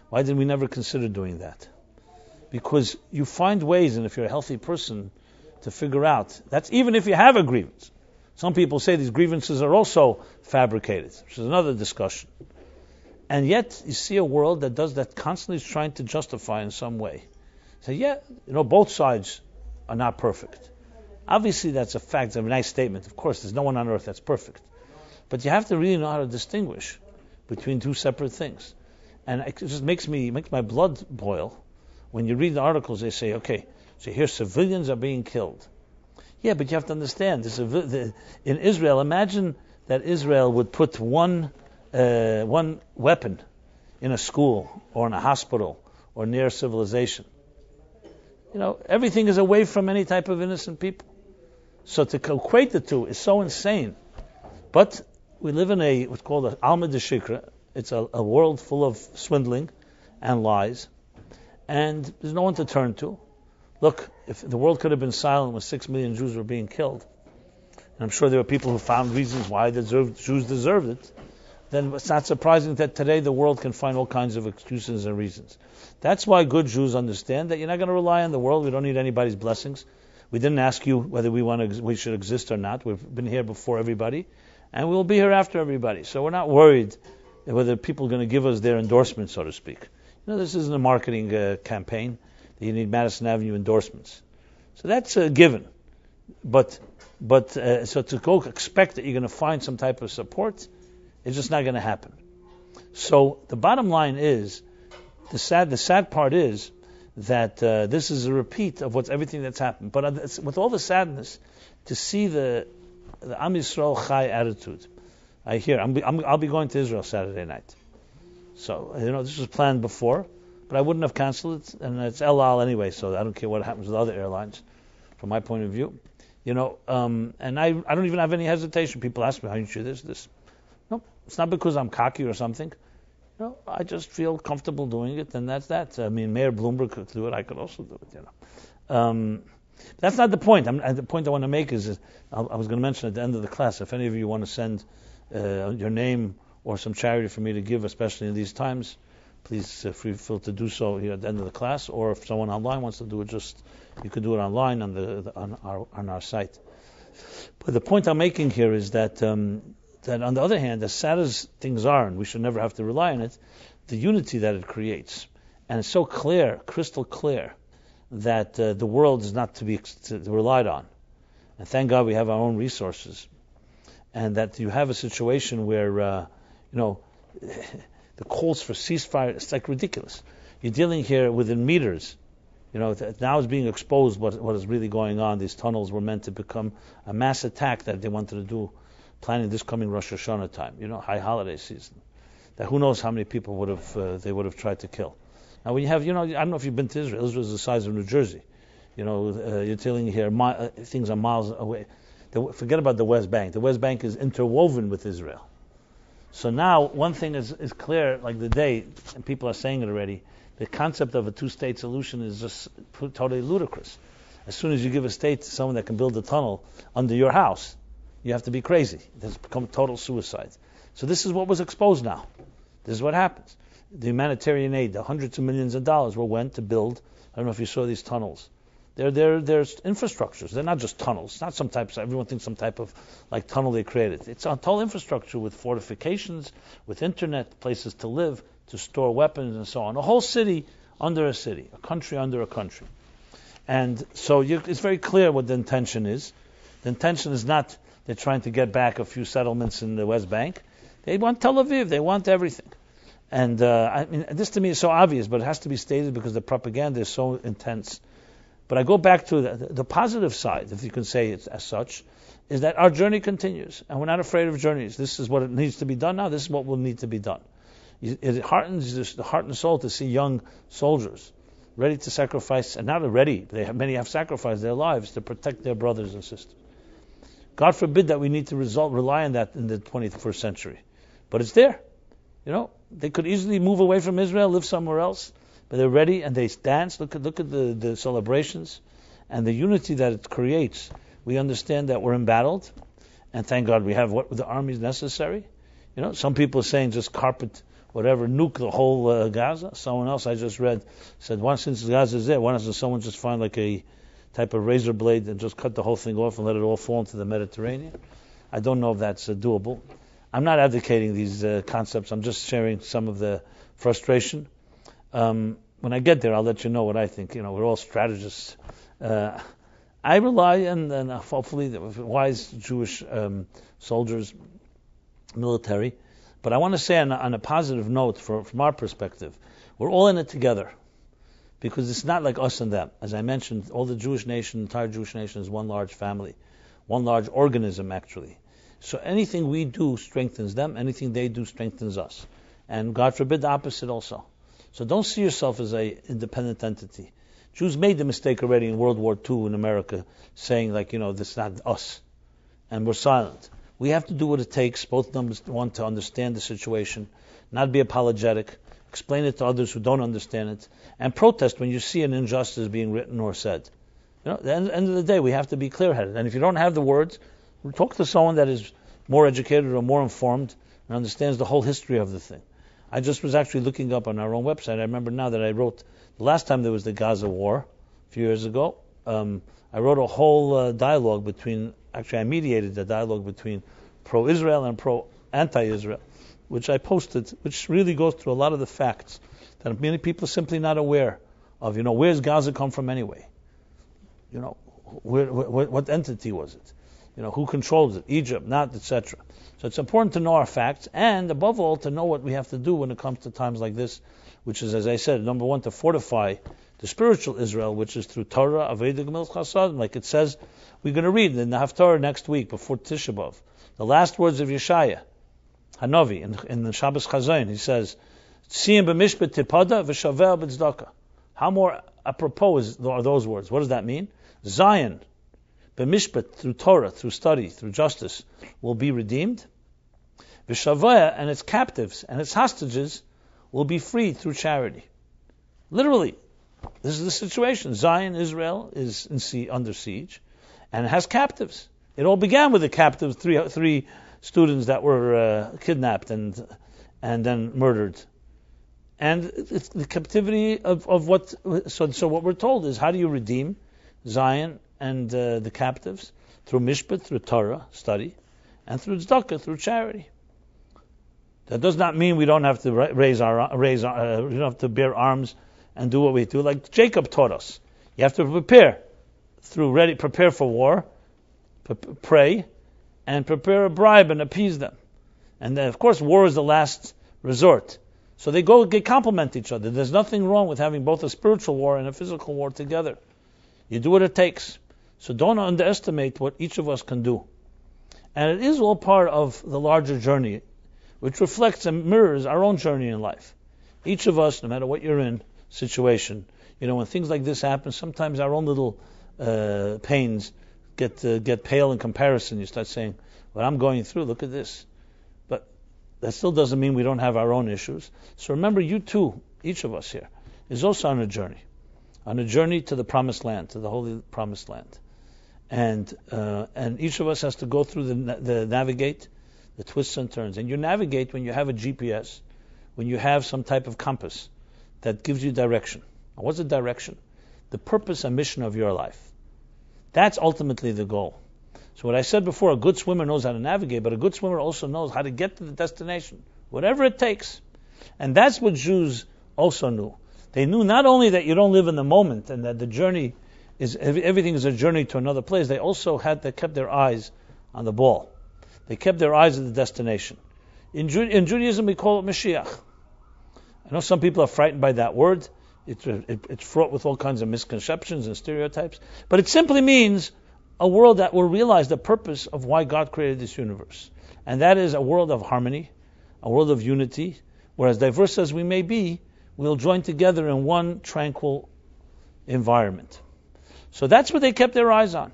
Why did we never consider doing that? Because you find ways, and if you're a healthy person, to figure out, that's even if you have a grievance. Some people say these grievances are also fabricated, which is another discussion. And yet, you see a world that does that, constantly is trying to justify in some way. Say, both sides are not perfect. Obviously, that's a fact. It's a nice statement. Of course, there's no one on earth that's perfect. But you have to really know how to distinguish between two separate things. And it just makes my blood boil when you read the articles. They say, okay, so here civilians are being killed. Yeah, but you have to understand, in Israel, imagine that Israel would put one weapon in a school or in a hospital or near civilization. Everything is away from any type of innocent people. So to equate the two is so insane. But we live in what's called an Alma de Shikra. It's a world full of swindling and lies. And there's no one to turn to. Look, if the world could have been silent when 6 million Jews were being killed, and I'm sure there were people who found reasons why the Jews deserved it, then it's not surprising that today the world can find all kinds of excuses and reasons. That's why good Jews understand that you're not going to rely on the world. We don't need anybody's blessings. We didn't ask you whether we should exist or not. We've been here before everybody, and we'll be here after everybody. So we're not worried whether people are going to give us their endorsement, so to speak. This isn't a marketing campaign that you need Madison Avenue endorsements. So that's a given. But so to go expect that you're going to find some type of support, it's just not going to happen. So the bottom line is, the sad part is that this is a repeat of everything that's happened. But with all the sadness, to see the Am Yisrael Chai attitude, I'll be going to Israel Saturday night. So this was planned before, but I wouldn't have canceled it, and it's El Al anyway, so I don't care what happens with other airlines, from my point of view. And I don't even have any hesitation. People ask me, how you do this? No, it's not because I'm cocky or something. I just feel comfortable doing it, and that's that. Mayor Bloomberg could do it. I could also do it. That's not the point. The point I want to make is, I was going to mention at the end of the class, if any of you want to send your name or some charity for me to give, especially in these times, please feel to do so here at the end of the class. Or if someone online wants to do it, you can do it online on our site. But the point I'm making here is that on the other hand, as sad as things are, and we should never have to rely on it, the unity that it creates, and it's so clear, crystal clear, that the world is not to be relied on. And thank God we have our own resources, and that you have a situation where the calls for ceasefire, it's like ridiculous. You're dealing here within meters. Now it's being exposed what is really going on. These tunnels were meant to become a mass attack that they wanted to do, planning this coming Rosh Hashanah time, high holiday season. That who knows how many people they would have tried to kill. Now when you have, I don't know if you've been to Israel. Israel is the size of New Jersey. You're dealing here, things are miles away. Forget about the West Bank. The West Bank is interwoven with Israel. So now one thing is clear, like the day, and people are saying it already, the concept of a two-state solution is just totally ludicrous. As soon as you give a state to someone that can build a tunnel under your house, you have to be crazy. It's become total suicide. So this is what was exposed now. This is what happens. The humanitarian aid, the hundreds of millions of dollars went to build, I don't know if you saw these tunnels. They're infrastructures. They're not just tunnels. It's not some type, everyone thinks some type of like tunnel they created. It's a total infrastructure with fortifications, with internet, places to live, to store weapons and so on. A whole city under a city, a country under a country. And so it's very clear what the intention is. The intention is not they're trying to get back a few settlements in the West Bank. They want Tel Aviv. They want everything. And this to me is so obvious, but it has to be stated because the propaganda is so intense. But I go back to the positive side, if you can say it as such, is that our journey continues, and we're not afraid of journeys. This is what it needs to be done now. This is what will need to be done. It heartens the heart and soul to see young soldiers ready to sacrifice, and not already, many have sacrificed their lives to protect their brothers and sisters. God forbid that we need to rely on that in the 21st century. But it's there. They could easily move away from Israel, live somewhere else, but they're ready and they dance. Look at the celebrations and the unity that it creates. We understand that we're embattled, and thank God we have what the army is necessary. Some people are saying just carpet, whatever, nuke the whole Gaza. Someone else I just read said, since Gaza is there, why doesn't someone just find like a type of razor blade and just cut the whole thing off and let it all fall into the Mediterranean? I don't know if that's doable. I'm not advocating these concepts. I'm just sharing some of the frustration. When I get there, I'll let you know what I think. We're all strategists. I rely on hopefully wise Jewish soldiers, military. But I want to say on a positive note, from our perspective, we're all in it together. Because it's not like us and them. As I mentioned, all the Jewish nation, entire Jewish nation is one large family, one large organism actually. So anything we do strengthens them, anything they do strengthens us. And God forbid the opposite also. So don't see yourself as an independent entity. Jews made the mistake already in World War II in America, saying this is not us. And we're silent. We have to do what it takes. Both of them want to understand the situation, not be apologetic, explain it to others who don't understand it, and protest when you see an injustice being written or said. At the end of the day, we have to be clear-headed. And if you don't have the words, talk to someone that is more educated or more informed and understands the whole history of the thing. I just was actually looking up on our own website. I remember now that I wrote, the last time there was the Gaza war, a few years ago, I wrote a whole dialogue I mediated the dialogue between pro-Israel and pro-anti-Israel, which I posted, which really goes through a lot of the facts that many people are simply not aware of. Where's Gaza come from anyway? What entity was it? Who controls it? Egypt, not, etc. So it's important to know our facts, and above all, to know what we have to do when it comes to times like this, which is, as I said, number one, to fortify the spiritual Israel, which is through Torah, Aveda Gemilas Chasadim, like it says. We're going to read in the Haftarah next week before Tisha B'Av, the last words of Yeshaya Hanavi in the Shabbos Chazon. He says, "Tziyim b'mishpat tipada v'shaveh b'tzdaka." How more apropos are those words? What does that mean? Zion, b'mishpat, through Torah, through study, through justice, will be redeemed. V'shaveh, and its captives and its hostages will be freed through charity. Literally, this is the situation. Zion, Israel, is under siege, and it has captives. It all began with the captives, three students that were kidnapped and then murdered. And it's the captivity of what. So what we're told is, how do you redeem Zion and the captives? Through mishpat, through Torah study, and through tzedakah, through charity. That does not mean we don't have to we don't have to bear arms and do what we do. Like Jacob taught us, you have to prepare prepare for war, pray, and prepare a bribe and appease them. And then, of course, war is the last resort. So they complement each other. There's nothing wrong with having both a spiritual war and a physical war together. You do what it takes. So don't underestimate what each of us can do. And it is all part of the larger journey, which reflects and mirrors our own journey in life. Each of us, no matter what you're in, situation, when things like this happen, sometimes our own little pains get pale in comparison. You start saying, what I'm going through, look at this. But that still doesn't mean we don't have our own issues. So remember, you too, each of us here, is also on a journey to the promised land, to the holy promised land. And each of us has to go through the navigate, the twists and turns. And you navigate when you have a GPS, when you have some type of compass that gives you direction. And what's the direction? The purpose and mission of your life. That's ultimately the goal. So what I said before, a good swimmer knows how to navigate, but a good swimmer also knows how to get to the destination, whatever it takes. And that's what Jews also knew. They knew not only that you don't live in the moment and that the journey is, everything is a journey to another place, they kept their eyes on the ball. They kept their eyes at the destination. In Judaism, we call it Mashiach. I know some people are frightened by that word. It's fraught with all kinds of misconceptions and stereotypes. But it simply means a world that will realize the purpose of why God created this universe. And that is a world of harmony, a world of unity, Whereas diverse as we may be, we'll join together in one tranquil environment. So that's what they kept their eyes on.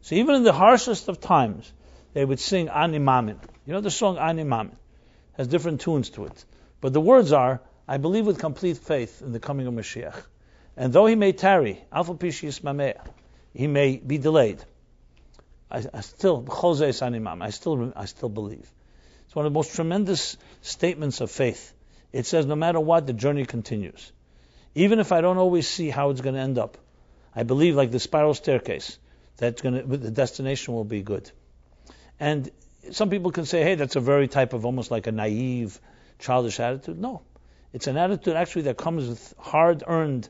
So even in the harshest of times, they would sing Ani Mamin. You know the song Ani Mamin? Has different tunes to it. But the words are, I believe with complete faith in the coming of Mashiach. And though he may tarry, Alpha Pishis Mamea, he may be delayed. I still believe. It's one of the most tremendous statements of faith. It says no matter what, the journey continues. Even if I don't always see how it's going to end up, I believe like the spiral staircase, that the destination will be good. And some people can say, hey, that's a very type of almost like a naive, childish attitude. No. It's an attitude actually that comes with hard-earned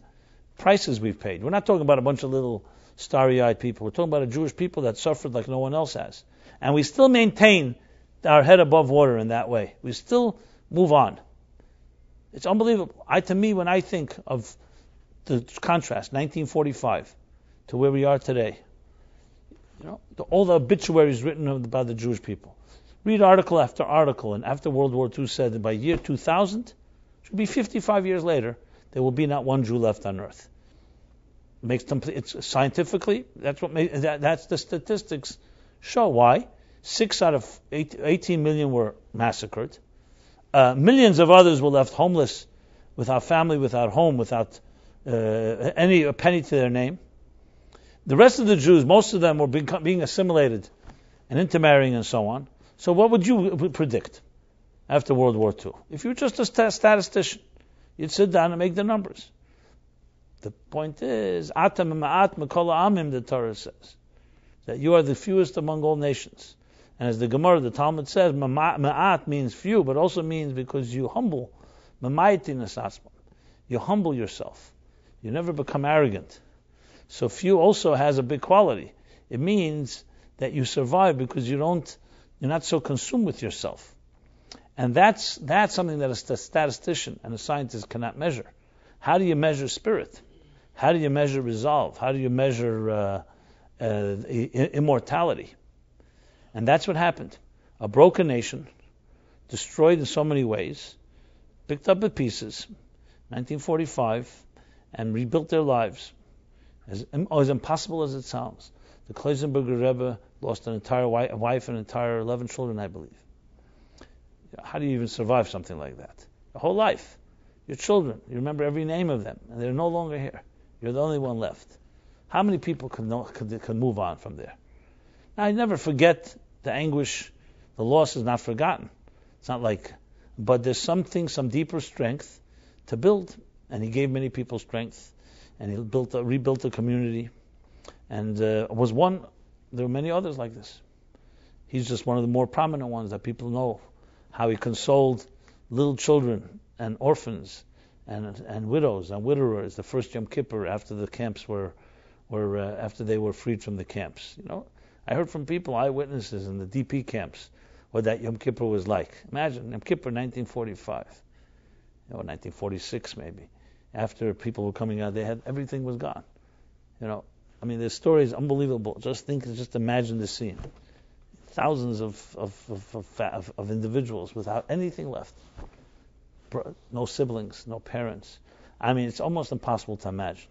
prices we've paid. We're not talking about a bunch of little starry-eyed people. We're talking about a Jewish people that suffered like no one else has. And we still maintain our head above water in that way. We still move on. It's unbelievable. To me, when I think of the contrast, 1945 to where we are today, all the obituaries written about the Jewish people. Read article after article, and after World War II said that by year 2000, it should be 55 years later, there will be not one Jew left on earth. It's scientifically, that's the statistics show. Why? 6 out of 18 million were massacred. Millions of others were left homeless, without family, without home, without a penny to their name. The rest of the Jews, most of them were being assimilated and intermarrying and so on. So what would you predict after World War II? If you were just a statistician, you'd sit down and make the numbers. The point is, Atam ma'at mikol ha'amim, the Torah says, that you are the fewest among all nations. And as the Gemara, the Talmud says, ma'at means few, but also means because you humble. You humble yourself. You never become arrogant. So few also has a big quality. It means that you survive because you're not so consumed with yourself. And that's something that a statistician and a scientist cannot measure. How do you measure spirit? How do you measure resolve? How do you measure immortality? And that's what happened. A broken nation, destroyed in so many ways, picked up in pieces, 1945, and rebuilt their lives. As impossible as it sounds. The Kloisenberger Rebbe lost an entire wife and entire 11 children, I believe. How do you even survive something like that? The whole life. Your children, you remember every name of them, and they're no longer here. You're the only one left. How many people can move on from there? Now, I never forget the anguish. The loss is not forgotten. It's not like, but there's some deeper strength to build, and he gave many people strength. And he rebuilt the community, and was one. There were many others like this. He's just one of the more prominent ones that people know. How he consoled little children and orphans and widows and widowers. The first Yom Kippur after the camps after they were freed from the camps. I heard from people, eyewitnesses in the DP camps, what that Yom Kippur was like. Imagine Yom Kippur 1945, 1946 maybe. After people were coming out, everything was gone. The story is unbelievable. Just imagine the scene. Thousands of individuals without anything left. No siblings, no parents. It's almost impossible to imagine.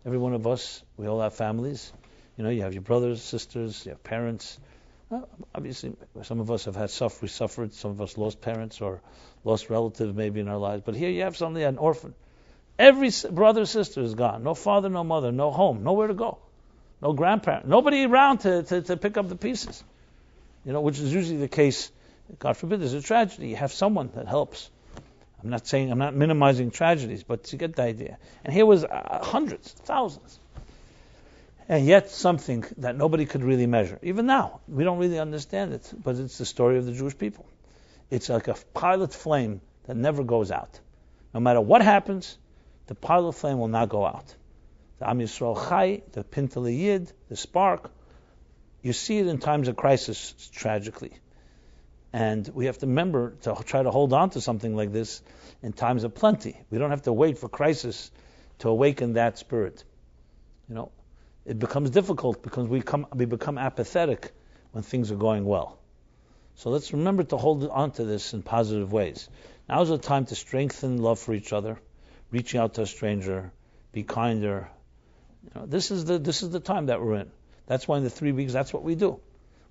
Every one of us, we all have families. You have your brothers, sisters, you have parents. Obviously, some of us have we suffered. Some of us lost parents or lost relatives maybe in our lives. But here you have somebody, an orphan. Every brother, sister is gone. No father, no mother, no home, nowhere to go. No grandparent. Nobody around to pick up the pieces. Which is usually the case. God forbid there's a tragedy. You have someone that helps. I'm not minimizing tragedies, but you get the idea. And here was hundreds, thousands. And yet something that nobody could really measure. Even now, we don't really understand it, but it's the story of the Jewish people. It's like a pilot flame that never goes out. No matter what happens, the pilot flame will not go out. The Am Yisrael Chai, the Pintel Yid, the spark, you see it in times of crisis, tragically. And we have to remember to try to hold on to something like this in times of plenty. We don't have to wait for crisis to awaken that spirit. It becomes difficult because we become apathetic when things are going well. So let's remember to hold on to this in positive ways. Now's the time to strengthen love for each other, reaching out to a stranger, be kinder. This is the time that we're in. That's why in the 3 weeks, that's what we do.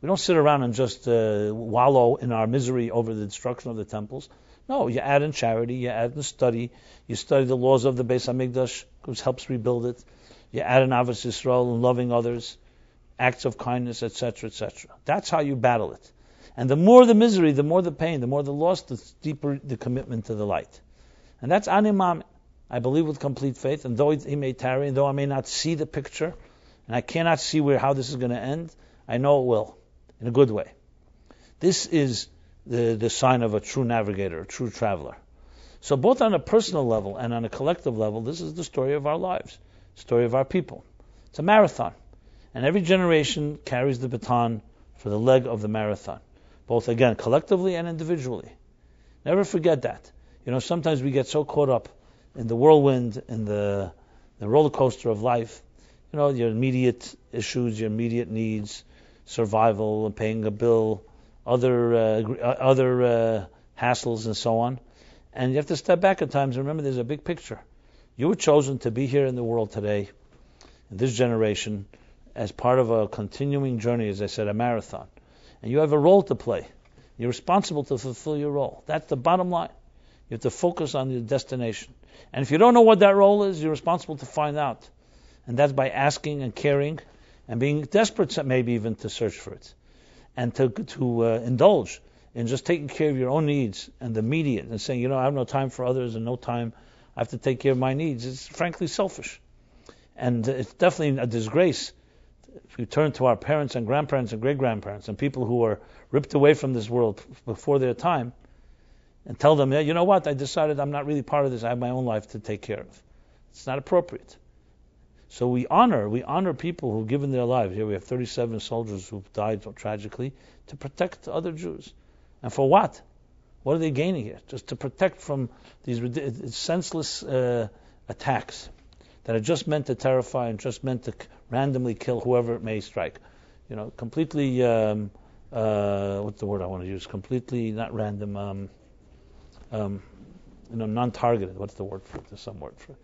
We don't sit around and just wallow in our misery over the destruction of the temples. No, you add in charity, you add in study, you study the laws of the Beis Hamikdash, which helps rebuild it. You add in Avos Yisrael and loving others, acts of kindness, etc., etc. That's how you battle it. And the more the misery, the more the pain, the more the loss, the deeper the commitment to the light. And that's animam. I believe with complete faith, and though he may tarry, and though I may not see the picture, and I cannot see how this is going to end, I know it will, in a good way. This is the sign of a true navigator, a true traveler. So both on a personal level and on a collective level, this is the story of our lives, story of our people. It's a marathon. And every generation carries the baton for the leg of the marathon, both, again, collectively and individually. Never forget that. Sometimes we get so caught up in the whirlwind, in the roller coaster of life, your immediate issues, your immediate needs, survival, paying a bill, other hassles and so on. And you have to step back at times and remember there's a big picture. You were chosen to be here in the world today, in this generation, as part of a continuing journey, as I said, a marathon. And you have a role to play. You're responsible to fulfill your role. That's the bottom line. You have to focus on your destination. And if you don't know what that role is, you're responsible to find out. And that's by asking and caring and being desperate, maybe even to search for it. And to indulge in just taking care of your own needs and the immediate and saying, I have no time for others and no time, I have to take care of my needs. It's frankly selfish. And it's definitely a disgrace if we turn to our parents and grandparents and great-grandparents and people who are ripped away from this world before their time and tell them, you know what, I decided I'm not really part of this, I have my own life to take care of. It's not appropriate. So we honor people who've given their lives. Here we have 37 soldiers who've died tragically to protect other Jews. And for what? What are they gaining here? Just to protect from these senseless attacks that are just meant to terrify and just meant to randomly kill whoever it may strike. Completely, what's the word I want to use? Completely, not random, non-targeted. What's the word for it? There's some word for it.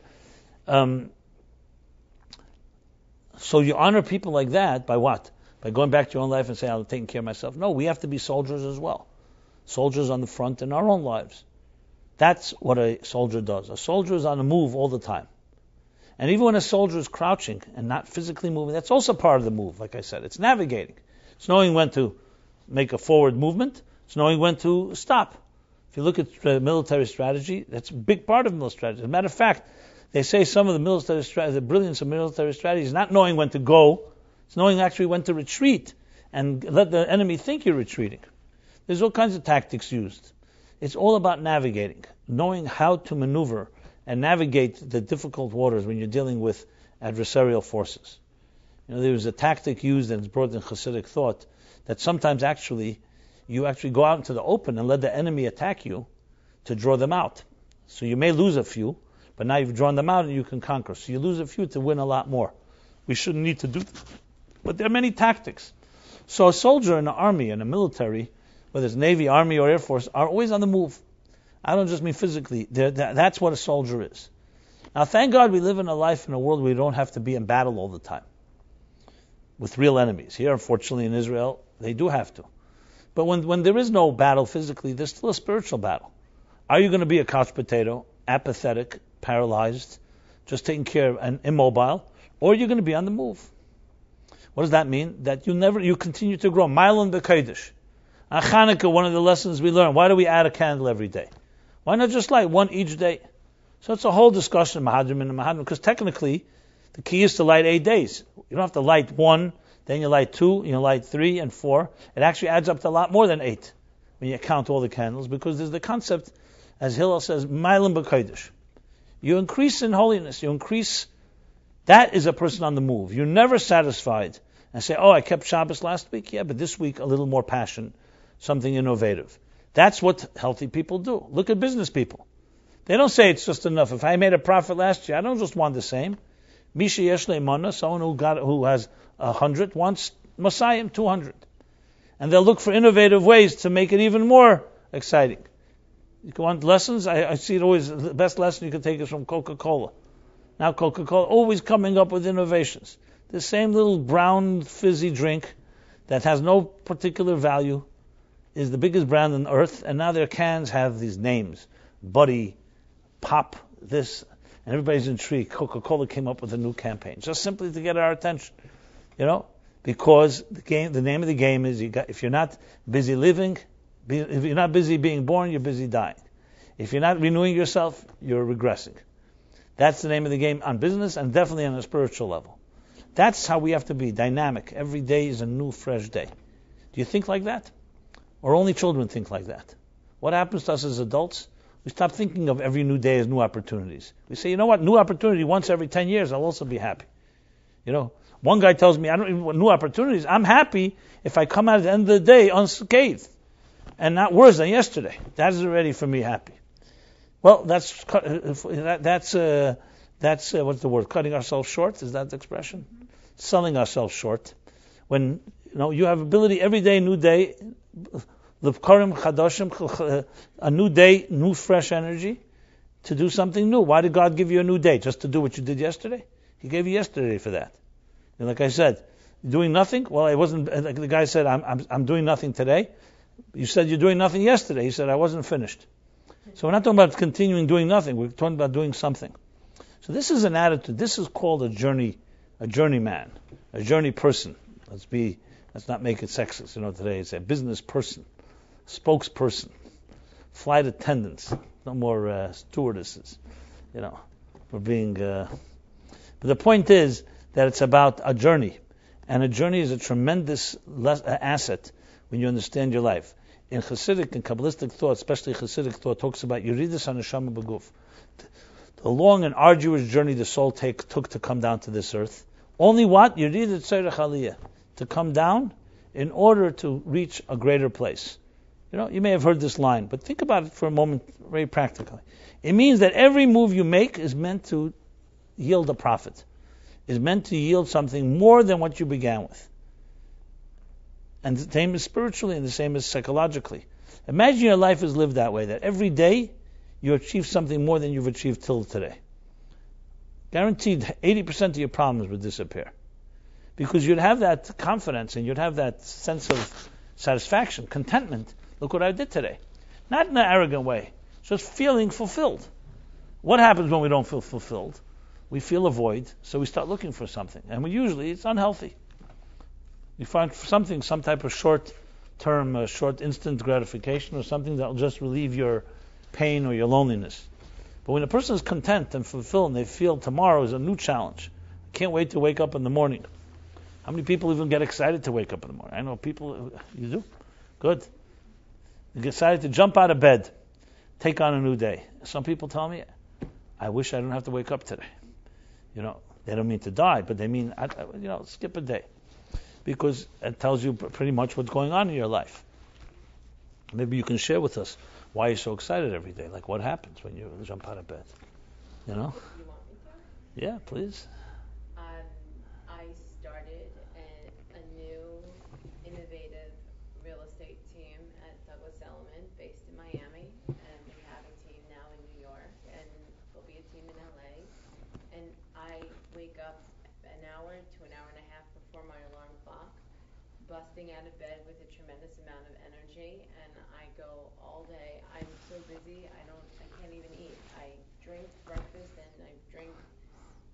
So you honor people like that by what? By going back to your own life and saying, I'm taking care of myself. No, we have to be soldiers as well. Soldiers on the front in our own lives. That's what a soldier does. A soldier is on the move all the time. And even when a soldier is crouching and not physically moving, that's also part of the move, like I said. It's navigating. It's knowing when to make a forward movement. It's knowing when to stop. If you look at military strategy, that's a big part of military strategy. As a matter of fact, they say some of the military strategy, the brilliance of military strategy is not knowing when to go, it's knowing actually when to retreat and let the enemy think you're retreating. There's all kinds of tactics used. It's all about navigating, knowing how to maneuver and navigate the difficult waters when you're dealing with adversarial forces. There was a tactic used, and it's brought in Hasidic thought, that sometimes you actually go out into the open and let the enemy attack you to draw them out. So you may lose a few, but now you've drawn them out and you can conquer. So you lose a few to win a lot more. We shouldn't need to do that. But there are many tactics. So a soldier in the army and the military, whether it's Navy, Army, or Air Force, are always on the move. I don't just mean physically. That's what a soldier is. Now, thank God we live in a life, in a world where we don't have to be in battle all the time with real enemies. Here, unfortunately, in Israel, they do have to. But when there is no battle physically, there's still a spiritual battle. Are you going to be a couch potato, apathetic, paralyzed, just taking care of and immobile, or you're going to be on the move? What does that mean? That you continue to grow. Mailan b'kodesh. On Hanukkah, one of the lessons we learn, why do we add a candle every day? Why not just light one each day? So it's a whole discussion, Mahadrim and Mahadrim, because technically, the key is to light 8 days. You don't have to light 1, then you light 2, you light 3 and 4. It actually adds up to a lot more than 8 when you count all the candles, because there's the concept, as Hillel says, Mailan b'kodesh. You increase in holiness, you increase. That is a person on the move. You're never satisfied and say, I kept Shabbos last week, yeah, but this week a little more passion, something innovative. That's what healthy people do. Look at business people. They don't say it's just enough. If I made a profit last year, I don't just want the same. Misha yesh le'imana, someone who has 100 wants Messiah 200. And they'll look for innovative ways to make it even more exciting. You want lessons? I see it always, the best lesson you can take is from Coca-Cola. Now Coca-Cola always coming up with innovations. The same little brown fizzy drink that has no particular value is the biggest brand on earth, and now their cans have these names. Buddy, Pop, this, and everybody's intrigued. Coca-Cola came up with a new campaign, just simply to get our attention. Because the name of the game is, if you're not busy living, if you're not busy being born, you're busy dying. If you're not renewing yourself, you're regressing. That's the name of the game on business and definitely on a spiritual level. That's how we have to be, dynamic. Every day is a new, fresh day. Do you think like that? Or only children think like that? What happens to us as adults? We stop thinking of every new day as new opportunities. We say, you know what, new opportunity once every 10 years, I'll also be happy. One guy tells me, I don't even want new opportunities. I'm happy if I come out at the end of the day unscathed and not worse than yesterday. That is already for me happy. Well, that's what's the word? Cutting ourselves short? Is that the expression? Selling ourselves short. When you have ability every day, new day, a new day, new fresh energy to do something new. Why did God give you a new day? Just to do what you did yesterday? He gave you yesterday for that. And like I said, doing nothing. Well, it wasn't. Like the guy said, I'm doing nothing today. You said you're doing nothing yesterday. He said I wasn't finished. So we're not talking about continuing doing nothing. We're talking about doing something. So this is an attitude. This is called a journeyman, a journey person. Let's not make it sexist. Today it's a business person, spokesperson, flight attendants. No more stewardesses. We're being. But the point is that it's about a journey, and a journey is a tremendous asset when you understand your life. In Hasidic and Kabbalistic thought, especially Hasidic thought, talks about Yeridus HaNeshama B'guf, the long and arduous journey the soul took to come down to this earth. Only what? Yeridus Tzorech Aliyah, to come down in order to reach a greater place. You may have heard this line, but think about it for a moment very practically. It means that every move you make is meant to yield a profit, is meant to yield something more than what you began with. And the same is spiritually and the same is psychologically. Imagine your life is lived that way, that every day you achieve something more than you've achieved till today. Guaranteed 80% of your problems would disappear. Because you'd have that confidence and you'd have that sense of satisfaction, contentment. Look what I did today. Not in an arrogant way, just feeling fulfilled. What happens when we don't feel fulfilled? We feel a void, so we start looking for something. And usually it's unhealthy. You find something, some type of short-term, short instant gratification or something that will just relieve your pain or your loneliness. But when a person is content and fulfilled and they feel tomorrow is a new challenge, I can't wait to wake up in the morning. How many people even get excited to wake up in the morning? I know people, you do? Good. You get excited to jump out of bed, take on a new day. Some people tell me, I wish I didn't have to wake up today. They don't mean to die, but they mean, skip a day. Because it tells you pretty much what's going on in your life. Maybe you can share with us why you're so excited every day. Like what happens when you jump out of bed? You want me to? Yeah, please. I started a new, innovative real estate team at Douglas Elliman, based in Miami, and we have a team now in New York, and there'll be a team in LA. And I wake up an hour to an hour and a half before my alarm clock, busting out of bed with a tremendous amount of energy, and I go all day. I'm so busy, I can't even eat. I drink breakfast and I drink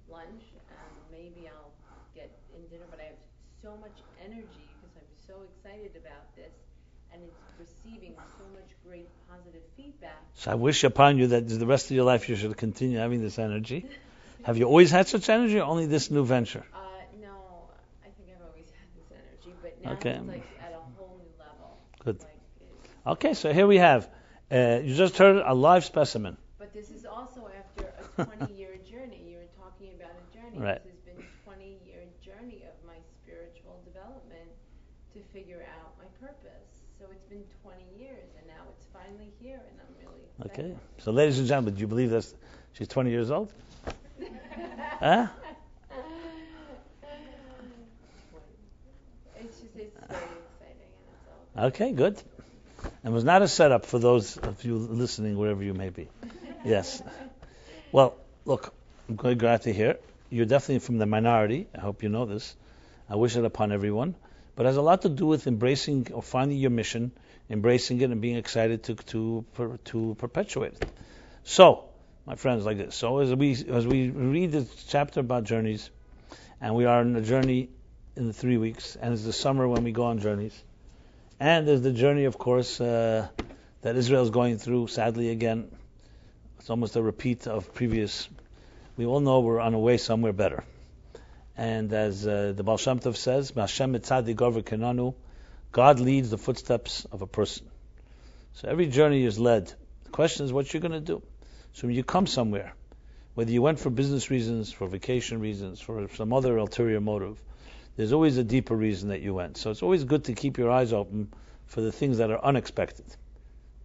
lunch, and maybe I'll get in dinner, but I have so much energy because I'm so excited about this, and it's receiving so much great positive feedback. So I wish upon you that the rest of your life you should continue having this energy. Have you always had such energy, or only this new venture? No, I think I've always had this energy, but now Okay. it's like at a whole new level. Good. Okay, so here we have, you just heard a live specimen. But this is also after a 20-year journey. You were talking about a journey. Right. This has been a 20-year journey of my spiritual development to figure out my purpose. So it's been 20 years, and now it's finally here, and I'm really excited. Okay, so ladies and gentlemen, do you believe that she's 20 years old? Huh? It's very exciting, and it's all good. Okay, good. and was not a setup for those of you listening wherever you may be. Yes. Well, look, I'm quite glad to hear. You're definitely from the minority. I hope you know this. I wish it upon everyone. But it has a lot to do with embracing or finding your mission, embracing it, and being excited to perpetuate it. So, my friends, like this. So as we read this chapter about journeys, and we are on a journey in the 3 weeks, and it's the summer when we go on journeys, and there's the journey, of course, that Israel is going through. Sadly, again, it's almost a repeat of previous. We all know we're on our way somewhere better. And as the Baal Shem Tov says, "Hashem etzadi gover kenanu," God leads the footsteps of a person. So every journey is led. The question is what you're going to do. So when you come somewhere, whether you went for business reasons, for vacation reasons, for some other ulterior motive, there's always a deeper reason that you went. So it's always good to keep your eyes open for the things that are unexpected.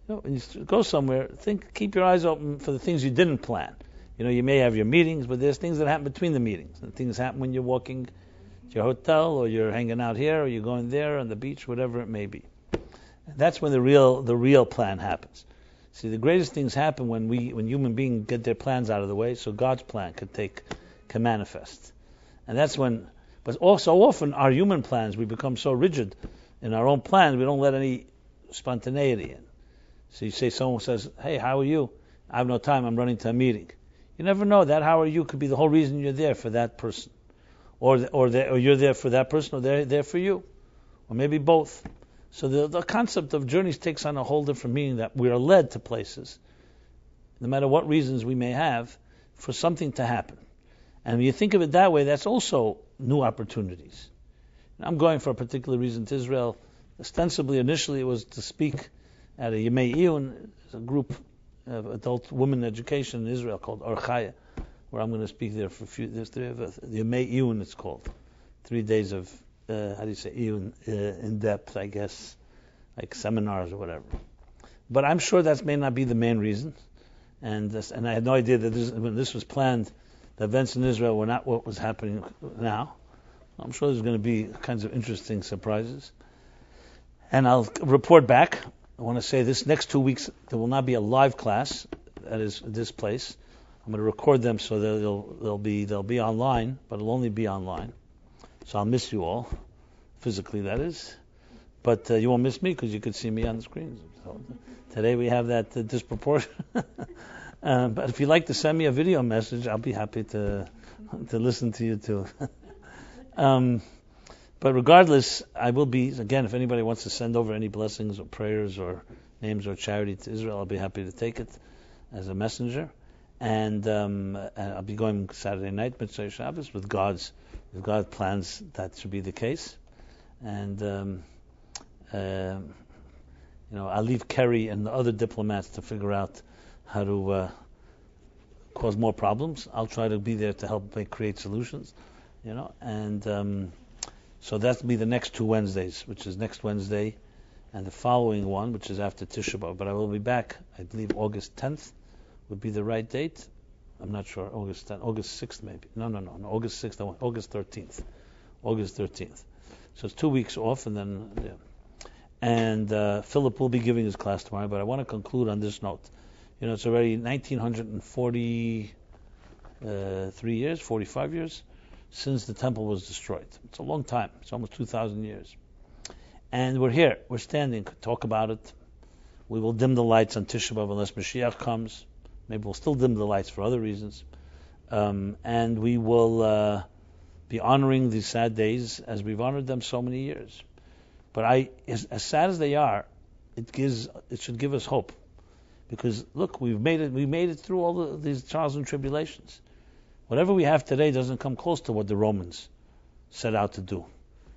When you go somewhere, keep your eyes open for the things you didn't plan. You may have your meetings, but there's things that happen between the meetings. And things happen when you're walking to your hotel, or you're hanging out here, or you're going there on the beach, whatever it may be. And that's when the real plan happens. See, the greatest things happen when human beings get their plans out of the way, so God's plan can manifest. And that's when, but also often our human plans, we become so rigid in our own plans, we don't let any spontaneity in. So you say, someone says, "Hey, how are you?" "I have no time, I'm running to a meeting." You never know. That "how are you" could be the whole reason you're there for that person. Or you're there for that person, or they're there for you. Or maybe both. So the concept of journeys takes on a whole different meaning, that we are led to places, no matter what reasons we may have, for something to happen. And when you think of it that way, that's also new opportunities. I'm going for a particular reason to Israel. Ostensibly, initially, it was to speak at a Yemei Iyun, a group of adult women education in Israel called Orchaya, where I'm going to speak there for a few. There's the Yemei Iyun, it's called. 3 days of Iyun, in depth, I guess, like seminars or whatever. But I'm sure that may not be the main reason. And I had no idea that when this was planned, the events in Israel were not what was happening now. I'm sure there's going to be kinds of interesting surprises. And I'll report back. I want to say this next 2 weeks there will not be a live class. That is this place. I'm going to record them so they'll be online, but it'll only be online. So I'll miss you all, physically that is. But you won't miss me because you could see me on the screen. So today we have that disproportion. But if you'd like to send me a video message, I'll be happy to listen to you too. But regardless, I will be, again, if anybody wants to send over any blessings or prayers or names or charity to Israel, I'll be happy to take it as a messenger. And I'll be going Saturday night, Mitzvah Shabbos, with God plans that should be the case. And I'll leave Kerry and the other diplomats to figure out how to cause more problems. I'll try to be there to help create solutions, and so that'll be the next 2 Wednesdays, which is next Wednesday and the following one, which is after Tisha B'Av. But I will be back, I believe August 10th would be the right date. I'm not sure, August 10th, August 6th maybe. No, August 6th, August 13th. August 13th. So it's 2 weeks off, and then, yeah. And Philip will be giving his class tomorrow, but I want to conclude on this note. It's already 1943 years, 45 years, since the temple was destroyed. It's a long time. It's almost 2,000 years. And we're here. We're standing. Talk about it. We will dim the lights on Tisha B'Av unless Mashiach comes. Maybe we'll still dim the lights for other reasons. And we will be honoring these sad days as we've honored them so many years. But as sad as they are, it should give us hope. Because look, we made it through all these trials and tribulations. Whatever we have today doesn't come close to what the Romans set out to do.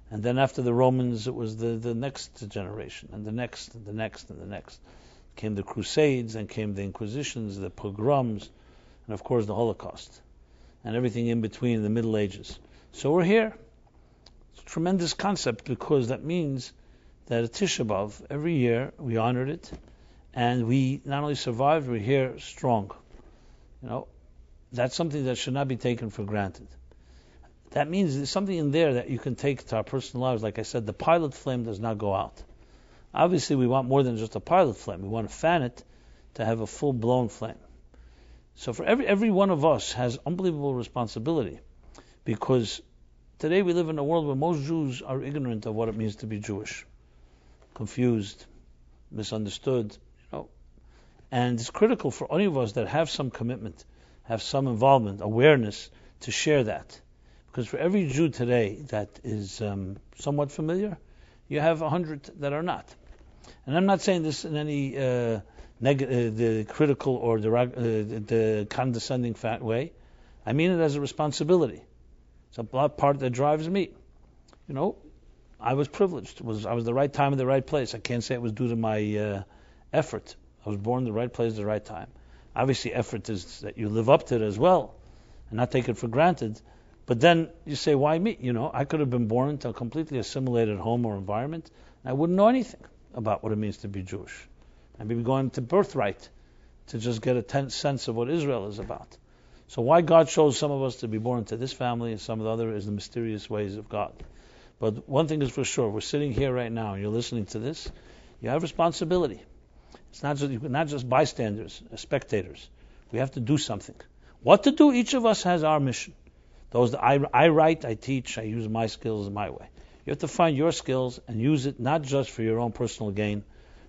And then after the Romans, it was the next generation, and the next, and the next, and the next. Came the Crusades, and came the Inquisitions, the pogroms, and of course the Holocaust, and everything in between, the Middle Ages. So we're here. It's a tremendous concept, because that means that at Tisha B'Av, every year we honored it, and we not only survived, we're here strong. That's something that should not be taken for granted. That means there's something in there that you can take to our personal lives. Like I said, the pilot flame does not go out Obviously, we want more than just a pilot flame. We want to fan it to have a full-blown flame. So for every one of us has unbelievable responsibility, because today we live in a world where most Jews are ignorant of what it means to be Jewish, confused, misunderstood, and it's critical for any of us that have some commitment, have some involvement, awareness, to share that. Because for every Jew today that is somewhat familiar, you have 100 that are not. And I'm not saying this in any the critical or the condescending way. I mean it as a responsibility. It's a part that drives me. I was privileged. I was the right time in the right place. I can't say it was due to my effort. I was born in the right place at the right time. Obviously, effort is that you live up to it as well, and not take it for granted. But then you say, why me? I could have been born into a completely assimilated home or environment, and I wouldn't know anything about what it means to be Jewish. I'd be going to birthright to just get a sense of what Israel is about. So why God chose some of us to be born into this family and some of the other is the mysterious ways of God. But one thing is for sure, we're sitting here right now and you're listening to this, you have responsibility. It's not just bystanders, spectators. We have to do something. What to do, each of us has our mission. Those that I write, I teach, I use my skills in my way. You have to find your skills and use it not just for your own personal gain,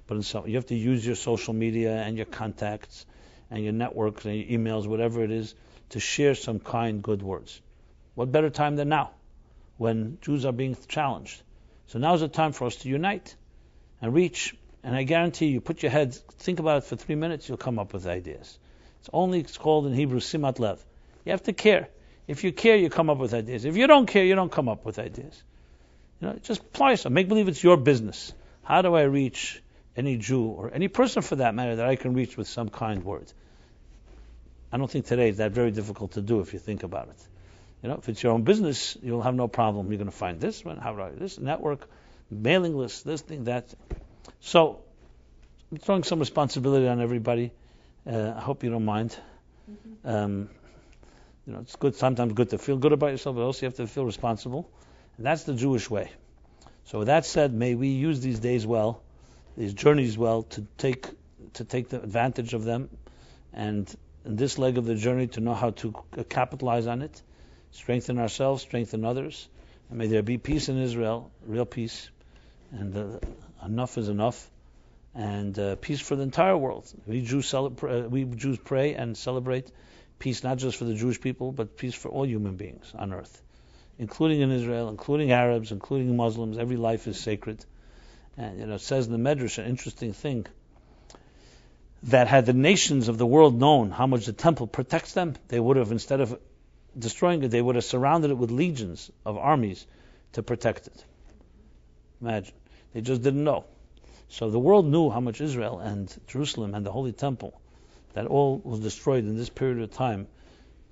but you have to use your social media and your contacts and your networks and your emails, whatever it is, to share some kind, good words. What better time than now, when Jews are being challenged? So now's the time for us to unite and reach. And I guarantee you, put your head, think about it for 3 minutes, you'll come up with ideas. It's called in Hebrew, simat lev. You have to care. If you care, you come up with ideas. If you don't care, you don't come up with ideas. Just apply yourself. Make believe it's your business. How do I reach any Jew, or any person for that matter, that I can reach with some kind word? I don't think today it's that very difficult to do if you think about it. If it's your own business, you'll have no problem. You're going to find this one, this network, mailing list, this thing, that thing. So, I'm throwing some responsibility on everybody. I hope you don't mind. It's good, sometimes good to feel good about yourself, but also you have to feel responsible. And that's the Jewish way. So with that said, may we use these days well, these journeys well, to take the advantage of them, and in this leg of the journey to know how to capitalize on it, strengthen ourselves, strengthen others, and may there be peace in Israel, real peace, and enough is enough, and peace for the entire world. We Jews pray and celebrate peace not just for the Jewish people, but peace for all human beings on earth, including in Israel, including Arabs, including Muslims. Every life is sacred. And it says in the Medrash, an interesting thing, that had the nations of the world known how much the temple protects them, they would have, instead of destroying it, they would have surrounded it with legions of armies to protect it. Imagine. They just didn't know. So the world knew how much Israel and Jerusalem and the Holy Temple, that all was destroyed in this period of time,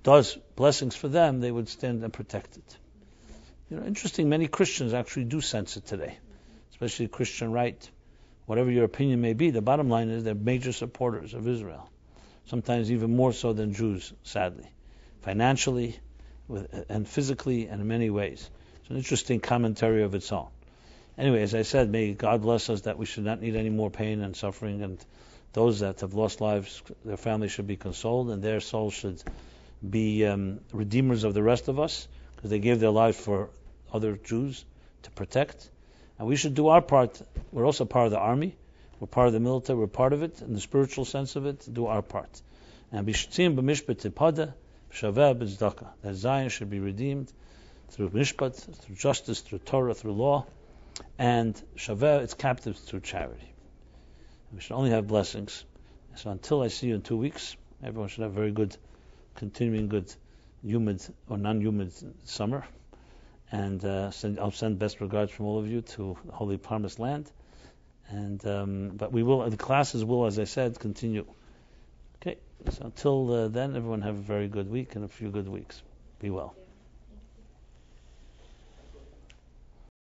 does blessings for them, they would stand and protect it. Interesting, many Christians actually do sense it today, especially Christian right. Whatever your opinion may be, the bottom line is they're major supporters of Israel. Sometimes even more so than Jews, sadly. Financially, and physically, and in many ways. It's an interesting commentary of its own. Anyway, as I said, may God bless us that we should not need any more pain and suffering, and those that have lost lives, their families should be consoled, and their souls should be redeemers of the rest of us, because they gave their lives for other Jews to protect. And we should do our part. We're also part of the army. We're part of the military. We're part of it, in the spiritual sense of it, to do our part. And b'shtzim b'mishpat tipada, b'shaveh b'zdaka. That Zion should be redeemed through mishpat, through justice, through Torah, through law, and shaveh, its captives, through charity. And we should only have blessings. So until I see you in 2 weeks, everyone should have very good, continuing good, humid or non-humid summer. And I'll send best regards from all of you to the Holy Promised Land. And but the classes will, as I said, continue. Okay, so until then, everyone have a very good week and a few good weeks. Be well.